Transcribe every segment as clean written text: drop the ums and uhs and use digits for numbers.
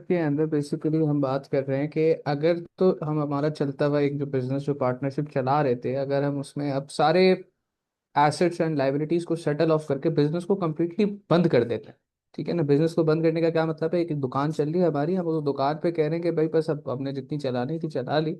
के अंदर बेसिकली हम बात कर रहे हैं कि अगर तो हम हमारा चलता हुआ एक जो बिजनेस जो पार्टनरशिप चला रहे थे, अगर हम उसमें अब सारे एसेट्स एंड लाइबिलिटीज को सेटल ऑफ करके बिजनेस को कम्प्लीटली बंद कर देते हैं। ठीक है ना। बिजनेस को बंद करने का क्या मतलब है? एक दुकान चल रही है हमारी, हम उस दुकान पे कह रहे हैं कि भाई बस अब हमने जितनी चलानी थी चला ली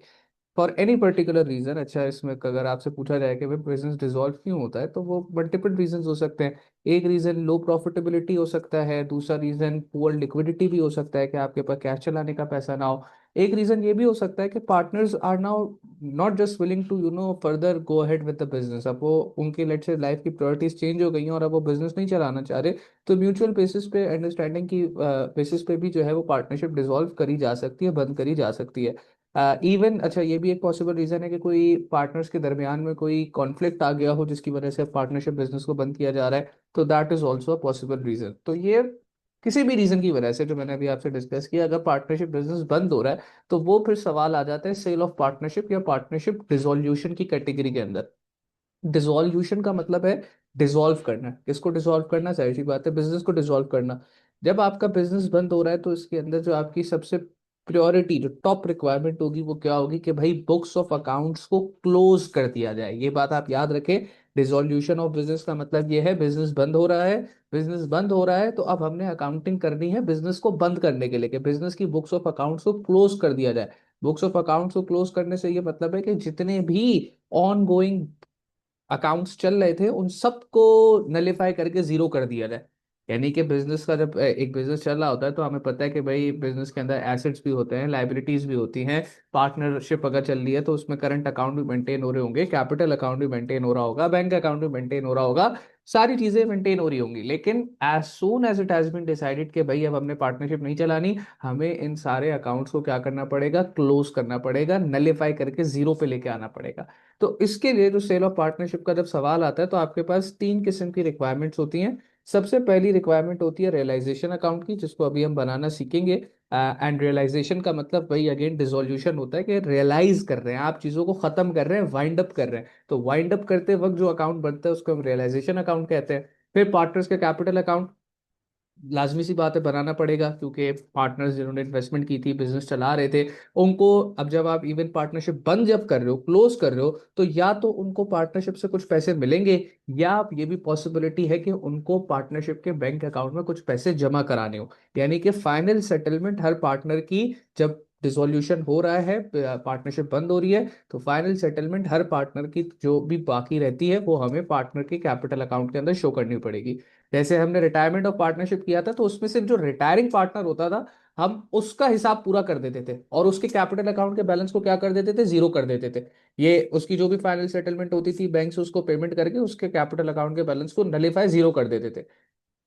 फॉर एनी पर्टिकुलर रीजन। अच्छा, इसमें अगर आपसे पूछा जाए कि भाई बिजनेस डिसॉल्व क्यों होता है, तो वो मल्टीपल रीजन हो सकते हैं। एक रीजन लो प्रॉफिटेबिलिटी हो सकता है, दूसरा रीजन पुअर लिक्विडिटी भी हो सकता है कि आपके पास कैश चलाने का पैसा ना हो। एक रीजन ये भी हो सकता है कि partners are now not just willing to further go ahead with the business. अब वो उनकी लेट्स से लाइफ की प्रायोरिटीज चेंज हो गई हैं और अब वो बिजनेस नहीं चलाना चाह रहे। तो म्यूचुअल बेसिस पे, अंडरस्टैंडिंग की बेसिस पे भी जो है वो पार्टनरशिप डिसॉल्व करी जा सकती है, बंद करी जा सकती है। इवन अच्छा, ये भी एक पॉसिबल रीजन है कि कोई पार्टनर्स के दरमियान में कोई कॉन्फ्लिक्ट आ गया हो जिसकी वजह से पार्टनरशिप बिजनेस को बंद किया जा रहा है। तो that is also a possible reason. तो ये किसी भी रीजन की वजह से जो मैंने अभी आपसे डिस्कस किया, अगर पार्टनरशिप बिजनेस बंद हो रहा है तो वो फिर सवाल आ जाता है सेल ऑफ पार्टनरशिप या पार्टनरशिप डिसोल्यूशन की कैटेगरी के अंदर। डिसॉल्यूशन का मतलब है डिसॉल्व करना। किसको डिसॉल्व करना? जाहिर सी बात है, बिजनेस को डिसॉल्व करना। जब आपका बिजनेस बंद हो रहा है तो इसके अंदर जो आपकी सबसे प्रायोरिटी, जो टॉप रिक्वायरमेंट होगी वो क्या होगी कि भाई बुक्स ऑफ अकाउंट्स को क्लोज कर दिया जाए। ये बात आप याद रखें। डिसॉल्यूशन ऑफ बिजनेस का मतलब ये है बिजनेस बंद हो रहा है। बिजनेस बंद हो रहा है तो अब हमने अकाउंटिंग करनी है बिजनेस को बंद करने के लिए कि बिजनेस की बुक्स ऑफ अकाउंट्स को क्लोज कर दिया जाए। बुक्स ऑफ अकाउंट्स को क्लोज करने से ये मतलब है कि जितने भी ऑन गोइंग अकाउंट्स चल रहे थे उन सबको नलीफाई करके जीरो कर दिया जाए। यानी कि बिजनेस का जब एक बिजनेस चल रहा होता है तो हमें पता है कि भाई बिजनेस के अंदर एसेट्स भी होते हैं, लाइबिलिटीज भी होती हैं। पार्टनरशिप अगर चल रही है तो उसमें करंट अकाउंट भी मेंटेन हो रहे होंगे, कैपिटल अकाउंट भी मेंटेन हो रहा होगा, बैंक अकाउंट भी मेंटेन हो रहा होगा, सारी चीजें मेंटेन हो रही होंगी। लेकिन as soon as it has been decided कि भाई अब हमने पार्टनरशिप नहीं चलानी, हमें इन सारे अकाउंट्स को क्या करना पड़ेगा? क्लोज करना पड़ेगा, नलीफाई करके जीरो पे लेके आना पड़ेगा। तो इसके लिए जो सेल ऑफ पार्टनरशिप का जब सवाल आता है तो आपके पास तीन किस्म की रिक्वायरमेंट्स होती हैं। सबसे पहली रिक्वायरमेंट होती है रियलाइजेशन अकाउंट की, जिसको अभी हम बनाना सीखेंगे। एंड रियलाइजेशन का मतलब वही अगेन डिसोल्यूशन होता है कि रियलाइज कर रहे हैं आप चीज़ों को, खत्म कर रहे हैं, वाइंड अप कर रहे हैं। तो वाइंड अप करते वक्त जो अकाउंट बनता है उसको हम रियलाइजेशन अकाउंट कहते हैं। फिर पार्टनर्स के कैपिटल अकाउंट लाजमी सी बात है बनाना पड़ेगा, क्योंकि पार्टनर्स जिन्होंने इन्वेस्टमेंट की थी, बिजनेस चला रहे थे, उनको अब जब आप इवन पार्टनरशिप बंद जब कर रहे हो, क्लोज कर रहे हो, तो या तो उनको पार्टनरशिप से कुछ पैसे मिलेंगे, या आप ये भी पॉसिबिलिटी है कि उनको पार्टनरशिप के बैंक अकाउंट में कुछ पैसे जमा कराने हो। यानी कि फाइनल सेटलमेंट हर पार्टनर की, जब डिसोल्यूशन हो रहा है, पार्टनरशिप बंद हो रही है, तो फाइनल सेटलमेंट हर पार्टनर की जो भी बाकी रहती है वो हमें पार्टनर के कैपिटल अकाउंट के अंदर शो करनी पड़ेगी। जैसे हमने रिटायरमेंट ऑफ पार्टनरशिप किया था तो उसमें सिर्फ जो रिटायरिंग पार्टनर होता था हम उसका हिसाब पूरा कर देते थे और उसके कैपिटल अकाउंट के बैलेंस को क्या कर देते थे? जीरो कर देते थे। ये उसकी जो भी फाइनल सेटलमेंट होती थी बैंक से उसको पेमेंट करके उसके कैपिटल अकाउंट के बैलेंस को नलीफाई जीरो कर देते थे।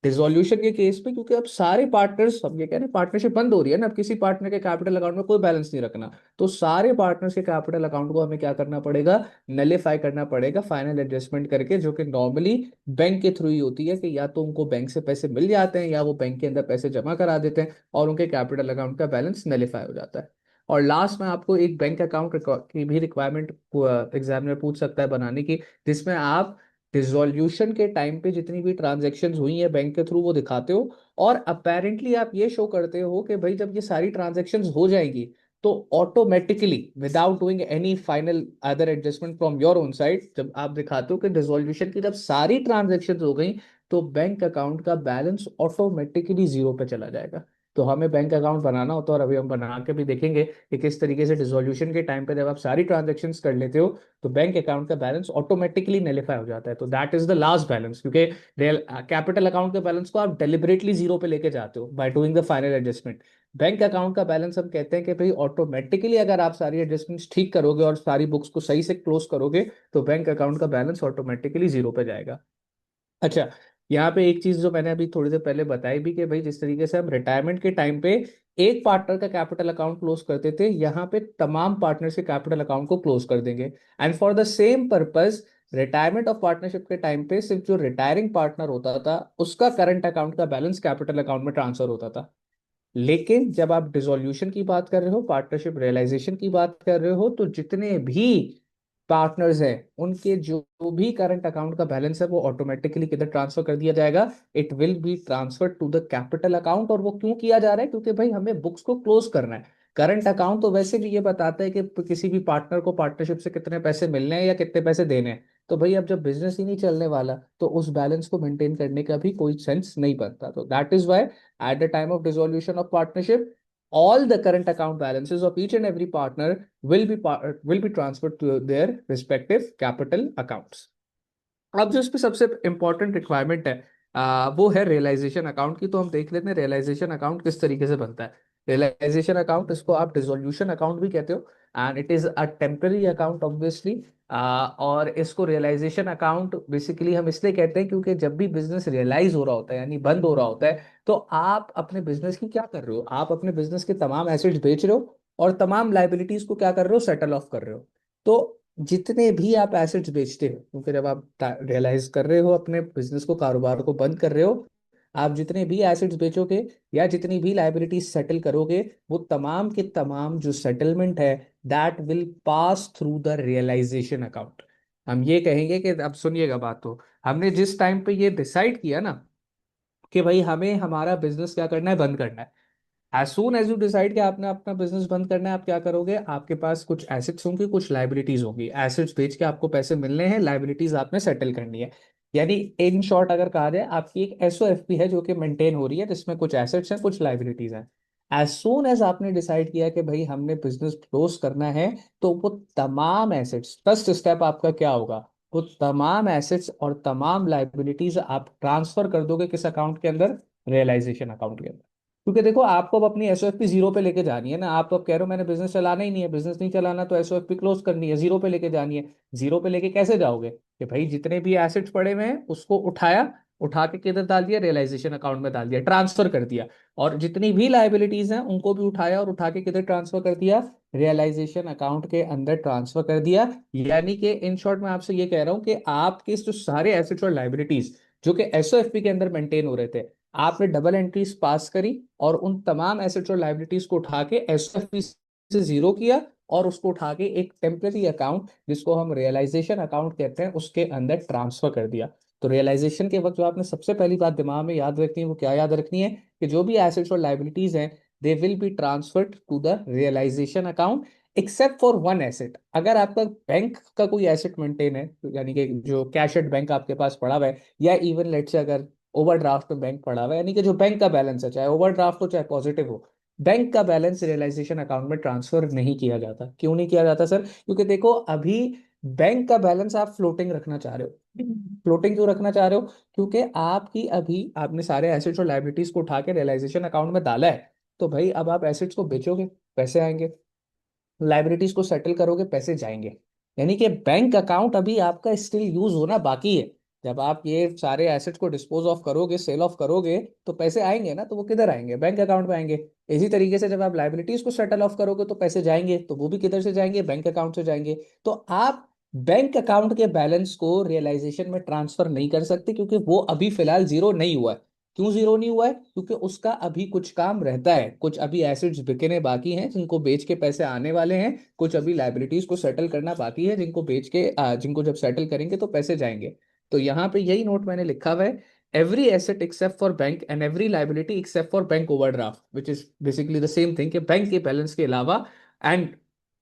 डिसोल्यूशन के केस में क्योंकि अब सारे पार्टनर्स, हम ये कह रहे हैं पार्टनरशिप बंद हो रही है ना, अब किसी पार्टनर के कैपिटल अकाउंट में कोई बैलेंस नहीं रखना, तो सारे पार्टनर्स के कैपिटल अकाउंट को हमें क्या करना पड़ेगा? नलीफाई करना पड़ेगा फाइनल एडजस्टमेंट करके, जो कि नॉर्मली बैंक के थ्रू ही होती है कि या तो उनको बैंक से पैसे मिल जाते हैं या वो बैंक के अंदर पैसे जमा करा देते हैं और उनके कैपिटल अकाउंट का बैलेंस नलीफाई हो जाता है। और लास्ट में आपको एक बैंक अकाउंट की भी रिक्वायरमेंट एग्जामिनर पूछ सकता है बनाने की, जिसमें आप डिसॉल्यूशन के टाइम पे जितनी भी ट्रांजैक्शंस हुई है बैंक के थ्रू वो दिखाते हो, और अपेरेंटली आप ये शो करते हो कि भाई जब ये सारी ट्रांजैक्शंस हो जाएंगी तो automatically without doing any final other adjustment from your own side, जब आप दिखाते हो कि डिसॉल्यूशन की जब सारी ट्रांजैक्शंस हो गई तो बैंक अकाउंट का बैलेंस ऑटोमेटिकली जीरो पे चला जाएगा। तो हमें बैंक अकाउंट बनाना होता है, और अभी हम बना के भी देखेंगे कि किस तरीके से डिसॉल्यूशन के टाइम पे जब आप सारी ट्रांजैक्शंस कर लेते हो तो बैंक अकाउंट का बैलेंस ऑटोमेटिकली नलीफाई हो जाता है। तो that is the last balance, क्योंकि कैपिटल अकाउंट के बैलेंस को आप डेलिबरेटली जीरो पे लेके जाते हो by doing the final adjustment. Bank account का बैलेंस हम कहते हैं कि भाई ऑटोमेटिकली अगर आप सारी एडजस्टमेंट्स ठीक करोगे और सारी बुक्स को सही से क्लोज करोगे तो बैंक अकाउंट का बैलेंस ऑटोमेटिकली जीरो पे जाएगा। अच्छा, यहाँ पे एक चीज जो मैंने अभी थोड़ी देर पहले बताई भी कि भाई जिस तरीके से हम रिटायरमेंट के टाइम पे एक पार्टनर का कैपिटल अकाउंट क्लोज करते थे, यहाँ पे तमाम पार्टनर्स के कैपिटल अकाउंट को क्लोज कर देंगे। And for the same purpose retirement of partnership के टाइम पे सिर्फ जो रिटायरिंग पार्टनर होता था उसका करंट अकाउंट का बैलेंस कैपिटल अकाउंट में ट्रांसफर होता था। लेकिन जब आप डिसोल्यूशन की बात कर रहे हो, पार्टनरशिप रियलाइजेशन की बात कर रहे हो, तो जितने भी पार्टनर्स हैं उनके जो भी करंट अकाउंट का बैलेंस है वो ऑटोमेटिकली किधर ट्रांसफर कर दिया जाएगा, it will be transfer to the capital account. और वो क्यों किया जा रहा है? क्योंकि भाई हमें बुक्स को क्लोज करना है। करंट अकाउंट तो वैसे भी ये बताता है कि किसी भी पार्टनर को पार्टनरशिप से कितने पैसे मिलने हैं या कितने पैसे देने हैं। तो भाई अब जब बिजनेस ही नहीं चलने वाला तो उस बैलेंस को मेंटेन करने का भी कोई सेंस नहीं बनता। तो that is why at the time of dissolution of partnership all the current account balances of each and every partner will be transferred to their respective capital accounts। अब जो इस पे सबसे इंपॉर्टेंट रिक्वायरमेंट है वो है रियलाइजेशन अकाउंट की। तो हम देख लेते हैं रियलाइजेशन अकाउंट किस तरीके से बनता है। रियलाइजेशन अकाउंट, इसको आप डिसोल्यूशन अकाउंट भी कहते हो, and it is a temporary account obviously. और इसको रियलाइजेशन अकाउंट बेसिकली हम इसलिए कहते हैं क्योंकि जब भी बिजनेस रियलाइज हो रहा होता है यानी बंद हो रहा होता है, तो आप अपने बिजनेस की क्या कर रहे हो, आप अपने बिजनेस के तमाम एसेट्स बेच रहे हो और तमाम लाइबिलिटीज को क्या कर रहे हो, सेटल ऑफ कर रहे हो। तो जितने भी आप एसेट्स बेचते हो, क्योंकि जब आप रियलाइज कर रहे हो अपने बिजनेस को, कारोबार को बंद कर रहे हो, आप जितने भी एसेट्स बेचोगे या जितनी भी लाइबिलिटीज सेटल करोगे, वो तमाम के तमाम जो सेटलमेंट है that will pass through the realisation account. हम ये कहेंगे कि अब सुनिएगा बात, तो हमने जिस टाइम पे ये डिसाइड किया ना कि भाई हमें हमारा बिजनेस क्या करना है, बंद करना है, as soon as you decide कि आपने अपना बिजनेस बंद करना है, आप क्या करोगे, आपके पास कुछ एसेट्स होंगे कुछ लाइबिलिटीज होंगी, एसेट्स बेच के आपको पैसे मिलने हैं, लाइबिलिटीज आपने सेटल करनी है। यानी इन शॉर्ट अगर कहा जाए, आपकी एक एसओएफपी है जो कि मेंटेन हो रही है, जिसमें कुछ एसेट्स हैं कुछ लाइबिलिटीज हैं। एज सून एज आपने डिसाइड किया कि भाई हमने बिजनेस क्लोज करना है, तो वो तमाम एसेट्स, फर्स्ट स्टेप आपका क्या होगा, वो तमाम एसेट्स और तमाम लाइबिलिटीज आप ट्रांसफर कर दोगे किस अकाउंट के अंदर, रियलाइजेशन अकाउंट के अंदर। क्योंकि देखो आपको अब अपनी एसओएफपी जीरो पे लेके जानी है ना, आप तो अब कह रहे हो मैंने बिजनेस चलाना ही नहीं है, बिजनेस नहीं चलाना तो एसओएफपी क्लोज करनी है, जीरो पे लेके जानी है। जीरो पे लेके कैसे जाओगे कि भाई जितने भी एसेट्स पड़े हुए हैं उसको उठाया, उठा के किधर डाल दिया, रियलाइजेशन अकाउंट में डाल दिया, ट्रांसफर कर दिया। और जितनी भी लाइबिलिटीज हैं उनको भी उठाया और उठा के किधर ट्रांसफर कर दिया, रियलाइजेशन अकाउंट के अंदर ट्रांसफर कर दिया। यानी कि इन शॉर्ट मैं आपसे ये कह रहा हूं कि आपके जो सारे एसेट्स और लाइबिलिटीज जो कि एसओएफपी के अंदर मेंटेन हो रहे थे, आपने डबल एंट्रीज पास करी और उन तमाम एसेट्स और लाइबिलिटीज को उठा के एसएफपी से जीरो किया और उसको उठा के एक टेम्पररी अकाउंट जिसको हम रियलाइजेशन अकाउंट कहते हैं उसके अंदर ट्रांसफर कर दिया। तो रियलाइजेशन के वक्त जो आपने सबसे पहली बात दिमाग में याद रखनी है वो क्या याद रखनी है, कि जो भी एसेट्स और लाइबिलिटीज हैं they will be transferred to the realisation account except for one asset. अगर आपका बैंक का कोई एसेट मेंटेन है, तो यानी कि जो कैश एट बैंक आपके पास पड़ा हुआ है, या इवन लेट से अगर ओवरड्राफ्ट में बैंक पड़ा हुआ है, यानी कि जो बैंक का बैलेंस है चाहे ओवरड्राफ्ट हो चाहे पॉजिटिव हो, बैंक का बैलेंस रियलाइजेशन अकाउंट में ट्रांसफर नहीं किया जाता। क्यों नहीं किया जाता सर? क्योंकि देखो अभी बैंक का बैलेंस आप फ्लोटिंग रखना चाह रहे हो। फ्लोटिंग क्यों रखना चाह रहे हो? क्योंकि आपकी अभी आपने सारे एसेट्स और लाइबिलिटीज को उठा के रियलाइजेशन अकाउंट में डाला है, तो भाई अब आप एसेट्स को बेचोगे, पैसे आएंगे, लाइबिलिटीज को सेटल करोगे, पैसे जाएंगे। यानी कि बैंक अकाउंट अभी आपका स्टिल यूज होना बाकी है। जब आप ये सारे एसेट्स को डिस्पोज ऑफ करोगे, सेल ऑफ करोगे, तो पैसे आएंगे ना, तो वो किधर आएंगे, बैंक अकाउंट में आएंगे। इसी तरीके से जब आप लाइबिलिटीज को सेटल ऑफ करोगे तो पैसे जाएंगे, तो वो भी किधर से जाएंगे, बैंक अकाउंट से जाएंगे। तो आप बैंक अकाउंट के बैलेंस को रियलाइजेशन में ट्रांसफर नहीं कर सकते क्योंकि वो अभी फिलहाल जीरो नहीं हुआ है। क्यों जीरो नहीं हुआ है? क्योंकि उसका अभी कुछ काम रहता है, कुछ अभी एसेट्स बिकने बाकी हैं जिनको बेच के पैसे आने वाले हैं, कुछ अभी लाइबिलिटीज को सेटल करना बाकी है जिनको बेच के जिनको जब सेटल करेंगे तो पैसे जाएंगे। तो यहाँ पे यही नोट मैंने लिखा हुआ है, every asset except for bank and every liability except for bank overdraft which is basically the same thing, कि बैंक के बैलेंस के अलावा and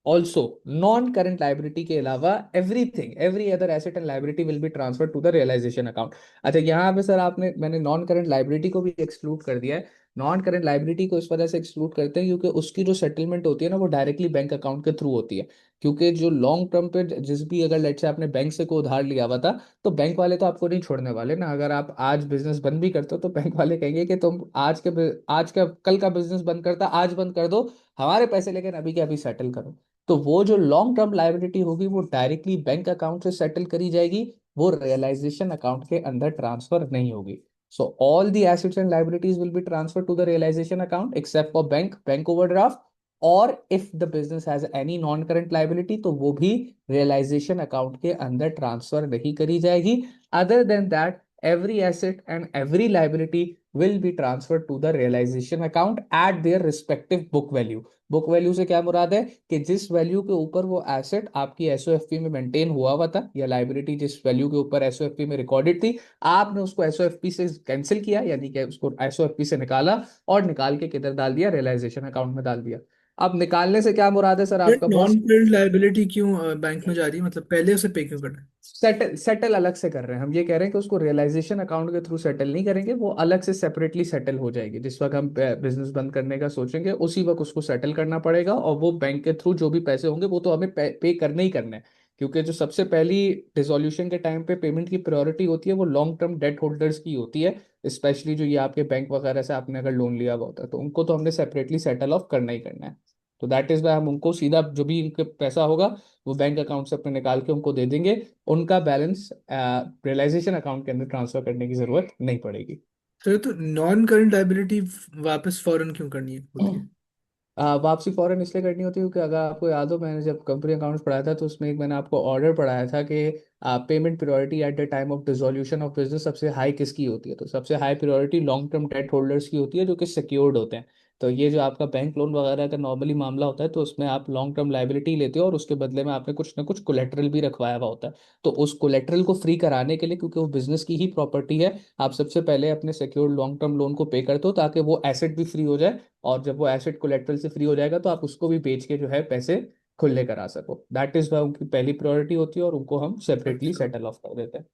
also non current liability के अलावा everything every other asset and liability will be transfer to the realisation account. अच्छा यहाँ पे sir आपने मैंने नॉन करंट लाइबिलिटी को भी एक्सक्लूड कर दिया है। नॉन करंट लाइबिलिटी को इस वजह से एक्सक्लूड करते हैं क्योंकि उसकी जो सेटलमेंट होती है ना वो डायरेक्टली बैंक अकाउंट के थ्रू होती है। क्योंकि जो लॉन्ग टर्म पे जिस भी अगर लेट से आपने बैंक से कोई उधार लिया हुआ था, तो बैंक वाले तो आपको नहीं छोड़ने वाले ना। अगर आप आज बिजनेस बंद भी करते हो तो बैंक वाले कहेंगे कि तुम आज का कल का बिजनेस बंद करता, आज बंद कर दो, हमारे पैसे लेकिन अभी के अभी सेटल करो। तो वो जो लॉन्ग टर्म लायबिलिटी होगी वो डायरेक्टली बैंक अकाउंट से सेटल करी जाएगी, वो रियलाइजेशन अकाउंट के अंदर ट्रांसफर नहीं होगी। So all the assets and liabilities will be transfer to the realisation account except for bank overdraft. और if the business has any non current liability तो वो भी रियलाइजेशन अकाउंट के अंदर ट्रांसफर नहीं करी जाएगी। Other than that every asset and every liability will be transferred to the realization account at their respective book value. Book value से क्या मुराद है कि जिस वैल्यू के ऊपर वो एसेट आपकी एसओएफपी में मेंटेन हुआ हुआ था, या लाइबिलिटी जिस वैल्यू के ऊपर एसओएफपी में रिकॉर्डेड थी, आपने उसको एसओएफपी से कैंसिल किया, यानी कि उसको एसओएफपी से निकाला और निकाल के किधर डाल दिया, रियलाइजेशन अकाउंट में डाल दिया। अब निकालने से क्या मुराद है सर ये आपका नॉन बॉस? करंट लाइबिलिटी क्यों बैंक में जा रही है, मतलब पहले उसे पे क्यों करना है? सेटल सेटल अलग से कर रहे हैं हम, ये कह रहे हैं कि उसको रियलाइजेशन अकाउंट के थ्रू सेटल नहीं करेंगे, वो अलग से सेपरेटली सेटल हो जाएगी। जिस वक्त हम बिजनेस बंद करने का सोचेंगे उसी वक्त उसको सेटल करना पड़ेगा, और वो बैंक के थ्रू जो भी पैसे होंगे वो तो हमें पे करने ही करने हैं। क्योंकि जो सबसे पहली डिसोल्यूशन के टाइम पे पेमेंट की प्रायोरिटी होती है वो लॉन्ग टर्म डेट होल्डर्स की होती है। स्पेशली जो ये आपके बैंक वगैरह से आपने अगर लोन लिया हुआ होता है तो उनको तो हमने सेपरेटली सेटल ऑफ करना ही करना है। तो दैट इज वाई हम उनको सीधा जो भी इनके पैसा होगा वो बैंक अकाउंट से अपने निकाल के उनको दे देंगे। उनका बैलेंस रियलाइजेशन अकाउंट के अंदर ट्रांसफर करने की जरूरत नहीं पड़ेगी। सर तो नॉन करंट लाइबिलिटी वापस फौरन क्यों करनी है होती है? वापसी फौरन इसलिए करनी होती है क्योंकि अगर आपको याद हो, मैंने जब कंपनी अकाउंट्स पढ़ाया था तो उसमें एक मैंने आपको ऑर्डर पढ़ाया था कि payment priority eight the time of dissolution of business सबसे हाई किसकी होती है, तो सबसे high priority long term debt holders की होती है जो कि सिक्योर्ड होते हैं। तो ये जो आपका बैंक लोन वगैरह का नॉर्मली मामला होता है तो उसमें आप लॉन्ग टर्म लाइबिलिटी लेते हो और उसके बदले में आपने कुछ ना कुछ कोलेट्रल भी रखवाया हुआ होता है। तो उस कोलेट्रल को फ्री कराने के लिए, क्योंकि वो बिजनेस की ही प्रॉपर्टी है, आप सबसे पहले अपने सिक्योर्ड लॉन्ग टर्म लोन को पे करते हो ताकि वो एसेट भी फ्री हो जाए। और जब वो एसेट कोलेट्रल से फ्री हो जाएगा तो आप उसको भी बेच के जो है पैसे खुले करा सको। दैट इज वाई उनकी पहली प्रायोरिटी होती है और उनको हम सेपरेटली अच्छा। सेटल ऑफ कर देते हैं।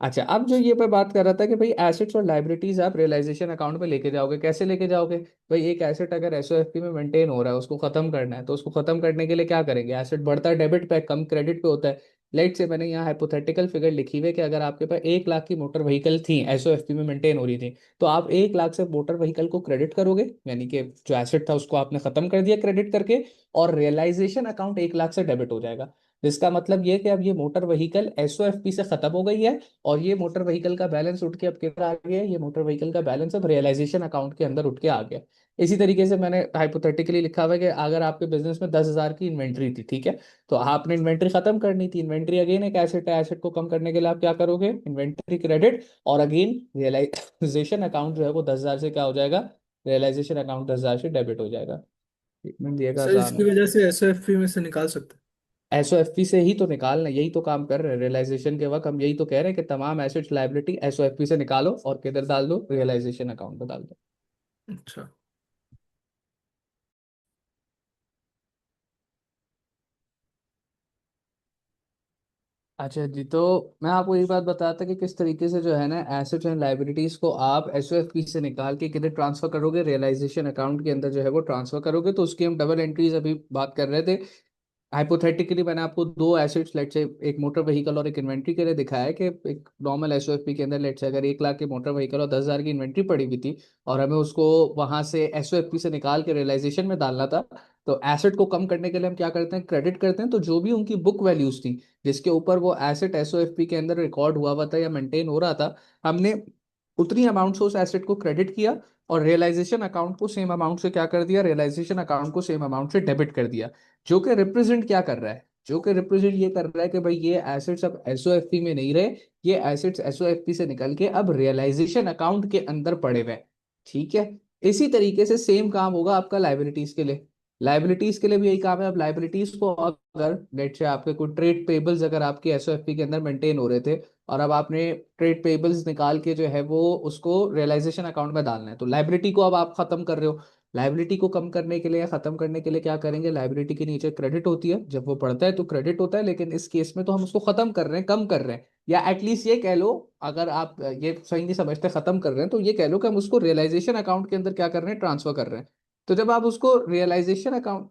अच्छा, अब जो ये मैं बात कर रहा था कि भाई एसेट्स और लाइबिलिटीज आप रियलाइजेशन अकाउंट में लेके जाओगे, कैसे लेके जाओगे? भाई एक एसेट अगर एसओएफपी में मेंटेन हो रहा है, उसको खत्म करना है, तो उसको खत्म करने के लिए क्या करेंगे? एसेट बढ़ता है डेबिट पे, कम क्रेडिट पे होता है। लेट से मैंने यहाँ हाइपोथेटिकल फिगर लिखी हुई है कि अगर आपके पास 1 लाख की मोटर व्हीकल थी एसओएफपी में मेंटेन हो रही थी, तो आप 1 लाख से मोटर व्हीकल को क्रेडिट करोगे, यानी कि जो एसेट था उसको आपने खत्म कर दिया क्रेडिट करके, और रियलाइजेशन अकाउंट 1 लाख से डेबिट हो जाएगा। जिसका मतलब ये कि अब ये मोटर व्हीकल एसओएफपी से खत्म हो गई है, और ये मोटर व्हीकल का बैलेंस उठ के अब कितना आ गया है? ये मोटर व्हीकल का बैलेंस अब रियलाइजेशन अकाउंट के अंदर उठ के आ गया। इसी तरीके से मैंने हाइपोथेटिकली लिखा हुआ है कि अगर आपके बिजनेस में 10,000 की इन्वेंट्री थी, ठीक है, तो आपने इन्वेंट्री खत्म करनी थी। इन्वेंट्री अगेन एक एसेट है, एसेट को कम करने के लिए आप क्या करोगे? इन्वेंट्री क्रेडिट, और अगेन रियलाइजेशन अकाउंट जो है वो 10,000 से क्या हो जाएगा? रियलाइजेशन अकाउंट 10,000 से डेबिट हो जाएगा। एक मिनट दिएगा सर अजान इसकी है। वजह से एसओएफपी में से निकाल सकते एसओएफपी से ही तो निकालना, यही तो काम कर रहे हैं रियलाइजेशन के वक्त, हम यही तो कह रहे हैं कि तमाम एसेट्स लायबिलिटी एसओएफपी से निकालो और किधर डाल दो? रियलाइजेशन अकाउंट में डाल दो। हैं? अच्छा। अच्छा जी, तो मैं आपको एक बात बताता कि किस तरीके से जो है ना एसेट्स एंड लायबिलिटीज को आप एसओएफपी से निकाल के किधर ट्रांसफर करोगे? रियलाइजेशन अकाउंट के अंदर जो है वो ट्रांसफर करोगे। तो उसकी हम डबल एंट्रीज अभी बात कर रहे थे। हाइपोथेटिकली मैंने आपको दो एसेट्स, लेट से एक मोटर व्हीकल और एक इन्वेंट्री के लिए दिखाया है कि एक नॉर्मल एसओएफपी के अंदर लेट से अगर 1 लाख की मोटर व्हीकल और 10,000 की इन्वेंट्री पड़ी हुई थी, और हमें उसको वहां से एसओएफपी से निकाल के रियलाइजेशन में डालना था, तो एसेट को कम करने के लिए हम क्या करते हैं? क्रेडिट करते हैं। तो जो भी उनकी बुक वैल्यूज थी जिसके ऊपर वो एसेट एसओएफपी के अंदर रिकॉर्ड हुआ हुआ था या मेंटेन हो रहा था, हमने उतनी अमाउंट से उस एसेट को क्रेडिट किया, और रियलाइजेशन अकाउंट को सेम अमाउंट से क्या कर दिया? रियलाइजेशन अकाउंट को सेम अमाउंट से डेबिट कर दिया। जो कि रिप्रेजेंट क्या कर रहा है? जो कि रिप्रेजेंट ये कर रहा है कि भाई ये एसेट्स अब एसओएफपी में नहीं रहे, ये एसेट्स एसओएफपी से निकल के अब रियलाइजेशन अकाउंट के अंदर पड़े हुए हैं। ठीक है। इसी तरीके से सेम काम होगा आपका लाइबिलिटीज के लिए। लाइबिलिटीज के लिए भी यही काम है। अब लाइबिलिटीज को अगर लेट से आपके कोई ट्रेड पेबल्स अगर आपके एसओएफपी के अंदर मेंटेन हो रहे थे, और अब आपने ट्रेड पेबल्स निकाल के जो है वो उसको रियलाइजेशन अकाउंट में डालना है, तो लाइबिलिटी को अब आप खत्म कर रहे हो। लाइबिलिटी को कम करने के लिए या खत्म करने के लिए क्या करेंगे? लाइबिलिटी के नीचे क्रेडिट होती है, जब वो बढ़ता है तो क्रेडिट होता है, लेकिन इस केस में तो हम उसको खत्म कर रहे हैं, कम कर रहे हैं। या एटलीस्ट ये कह लो, अगर आप ये सही नहीं समझते खत्म कर रहे हैं, तो ये कह लो कि हम उसको रियलाइजेशन अकाउंट के अंदर क्या कर रहे हैं? ट्रांसफर कर रहे हैं। तो जब आप उसको रियलाइजेशन अकाउंट,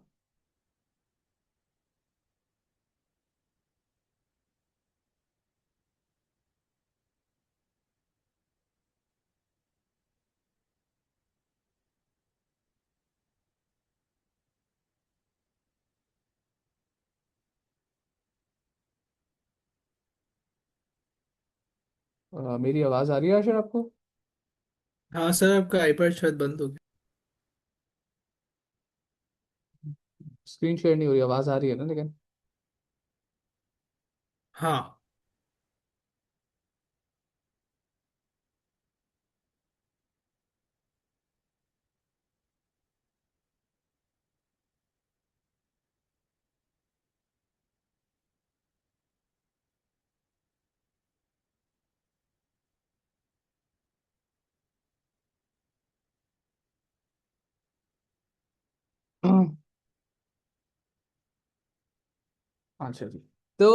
मेरी आवाज आ रही है आशर आपको? हैं। हाँ सर, आपका आईपैड शायद बंद हो गया। स्क्रीन शेयर नहीं हो रही, आवाज आ रही है ना लेकिन? हाँ। अच्छा जी। तो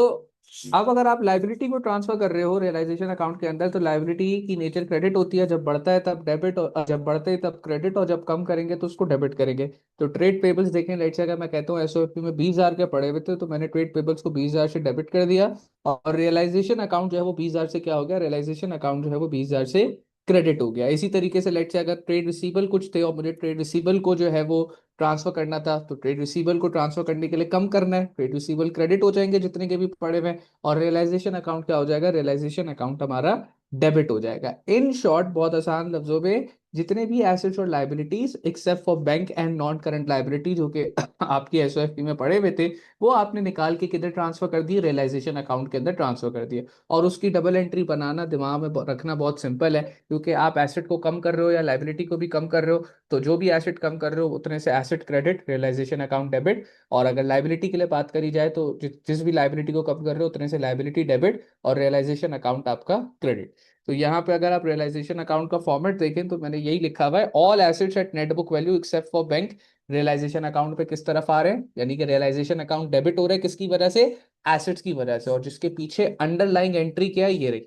अब अगर आप लाइबिलिटी को ट्रांसफर कर रहे हो रियलाइजेशन अकाउंट के अंदर, तो लाइबिलिटी की नेचर क्रेडिट होती है, जब बढ़ता है तब डेबिट, और जब बढ़ते है तब क्रेडिट, और जब कम करेंगे तो उसको डेबिट करेंगे। तो ट्रेड पेबल्स देखें, लेट्स से अगर मैं कहता हूँ एसओपी में 20,000 के पड़े हुए थे, तो मैंने ट्रेड पेबल्स को 20,000 से डेबिट कर दिया, और रियलाइजेशन अकाउंट जो है वो 20,000 से क्या हो गया, रियलाइजेशन अकाउंट जो है वो 20,000 से क्रेडिट हो गया। इसी तरीके से लेट्स से अगर ट्रेड रिसीबल कुछ थे और मुझे ट्रेड रिसीबल को जो है वो ट्रांसफर करना था, तो ट्रेड रिसीबल को ट्रांसफर करने के लिए कम करना है, ट्रेड रिसीबल क्रेडिट हो जाएंगे जितने के भी पड़े हुए हैं, और रियलाइजेशन अकाउंट क्या हो जाएगा, रियलाइजेशन अकाउंट हमारा डेबिट हो जाएगा। इन शॉर्ट, बहुत आसान लफ्जों में, जितने भी एसेट्स और liabilities accept for bank and non current liability जो कि आपकी एसओएफपी में पड़े हुए थे, वो आपने निकाल के किधर ट्रांसफर कर दिए, रियलाइजेशन अकाउंट के अंदर ट्रांसफर कर दिए। और उसकी डबल एंट्री बनाना दिमाग में रखना बहुत सिंपल है, क्योंकि आप एसेट को कम कर रहे हो या लाइबिलिटी को भी कम कर रहे हो, तो जो भी एसेट कम कर रहे हो उतने से asset credit, realisation account debit. और अगर लाइबिलिटी के लिए बात करी जाए, तो जिस भी लाइबिलिटी को कम कर रहे हो उतने से लाइबिलिटी डेबिट, और रियलाइजेशन अकाउंट आपका क्रेडिट। तो यहाँ पे अगर आप रियलाइजेशन अकाउंट का फॉर्मेट देखें, तो मैंने यही लिखा हुआ है, all assets at net book value except for bank realisation account पे किस तरफ आ रहे हैं, यानी कि रियलाइजेशन अकाउंट डेबिट हो रहा है किसकी वजह से, एसेट्स की वजह से। और जिसके पीछे अंडरलाइंग एंट्री क्या है, ये रही।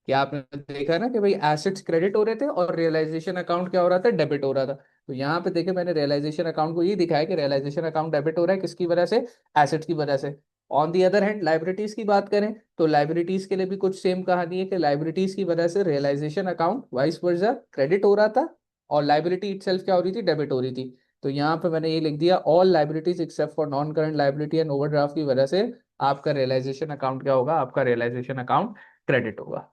क्या आपने देखा ना कि भाई एसेट्स क्रेडिट हो रहे थे और रियलाइजेशन अकाउंट क्या हो रहा था, डेबिट हो रहा था। तो यहाँ पे देखे मैंने रियलाइजेशन अकाउंट को ये दिखाया कि रियलाइजेशन अकाउंट डेबिट हो रहा है किसकी वजह से, एसेट्स की वजह से। On the other hand liabilities की बात करें, तो लाइबिलिटीज के लिए भी कुछ सेम कहानी है कि लाइबिलिटीज की वजह से realisation account vice versa credit हो रहा था, और लाइबिलिटी इटसेल्फ क्या हो रही थी, डेबिट हो रही थी। तो यहाँ पे मैंने ये लिख दिया, all liabilities except for non current liability and overdraft की वजह से आपका रियलाइजेशन अकाउंट क्या होगा, आपका रियलाइजेशन अकाउंट क्रेडिट होगा।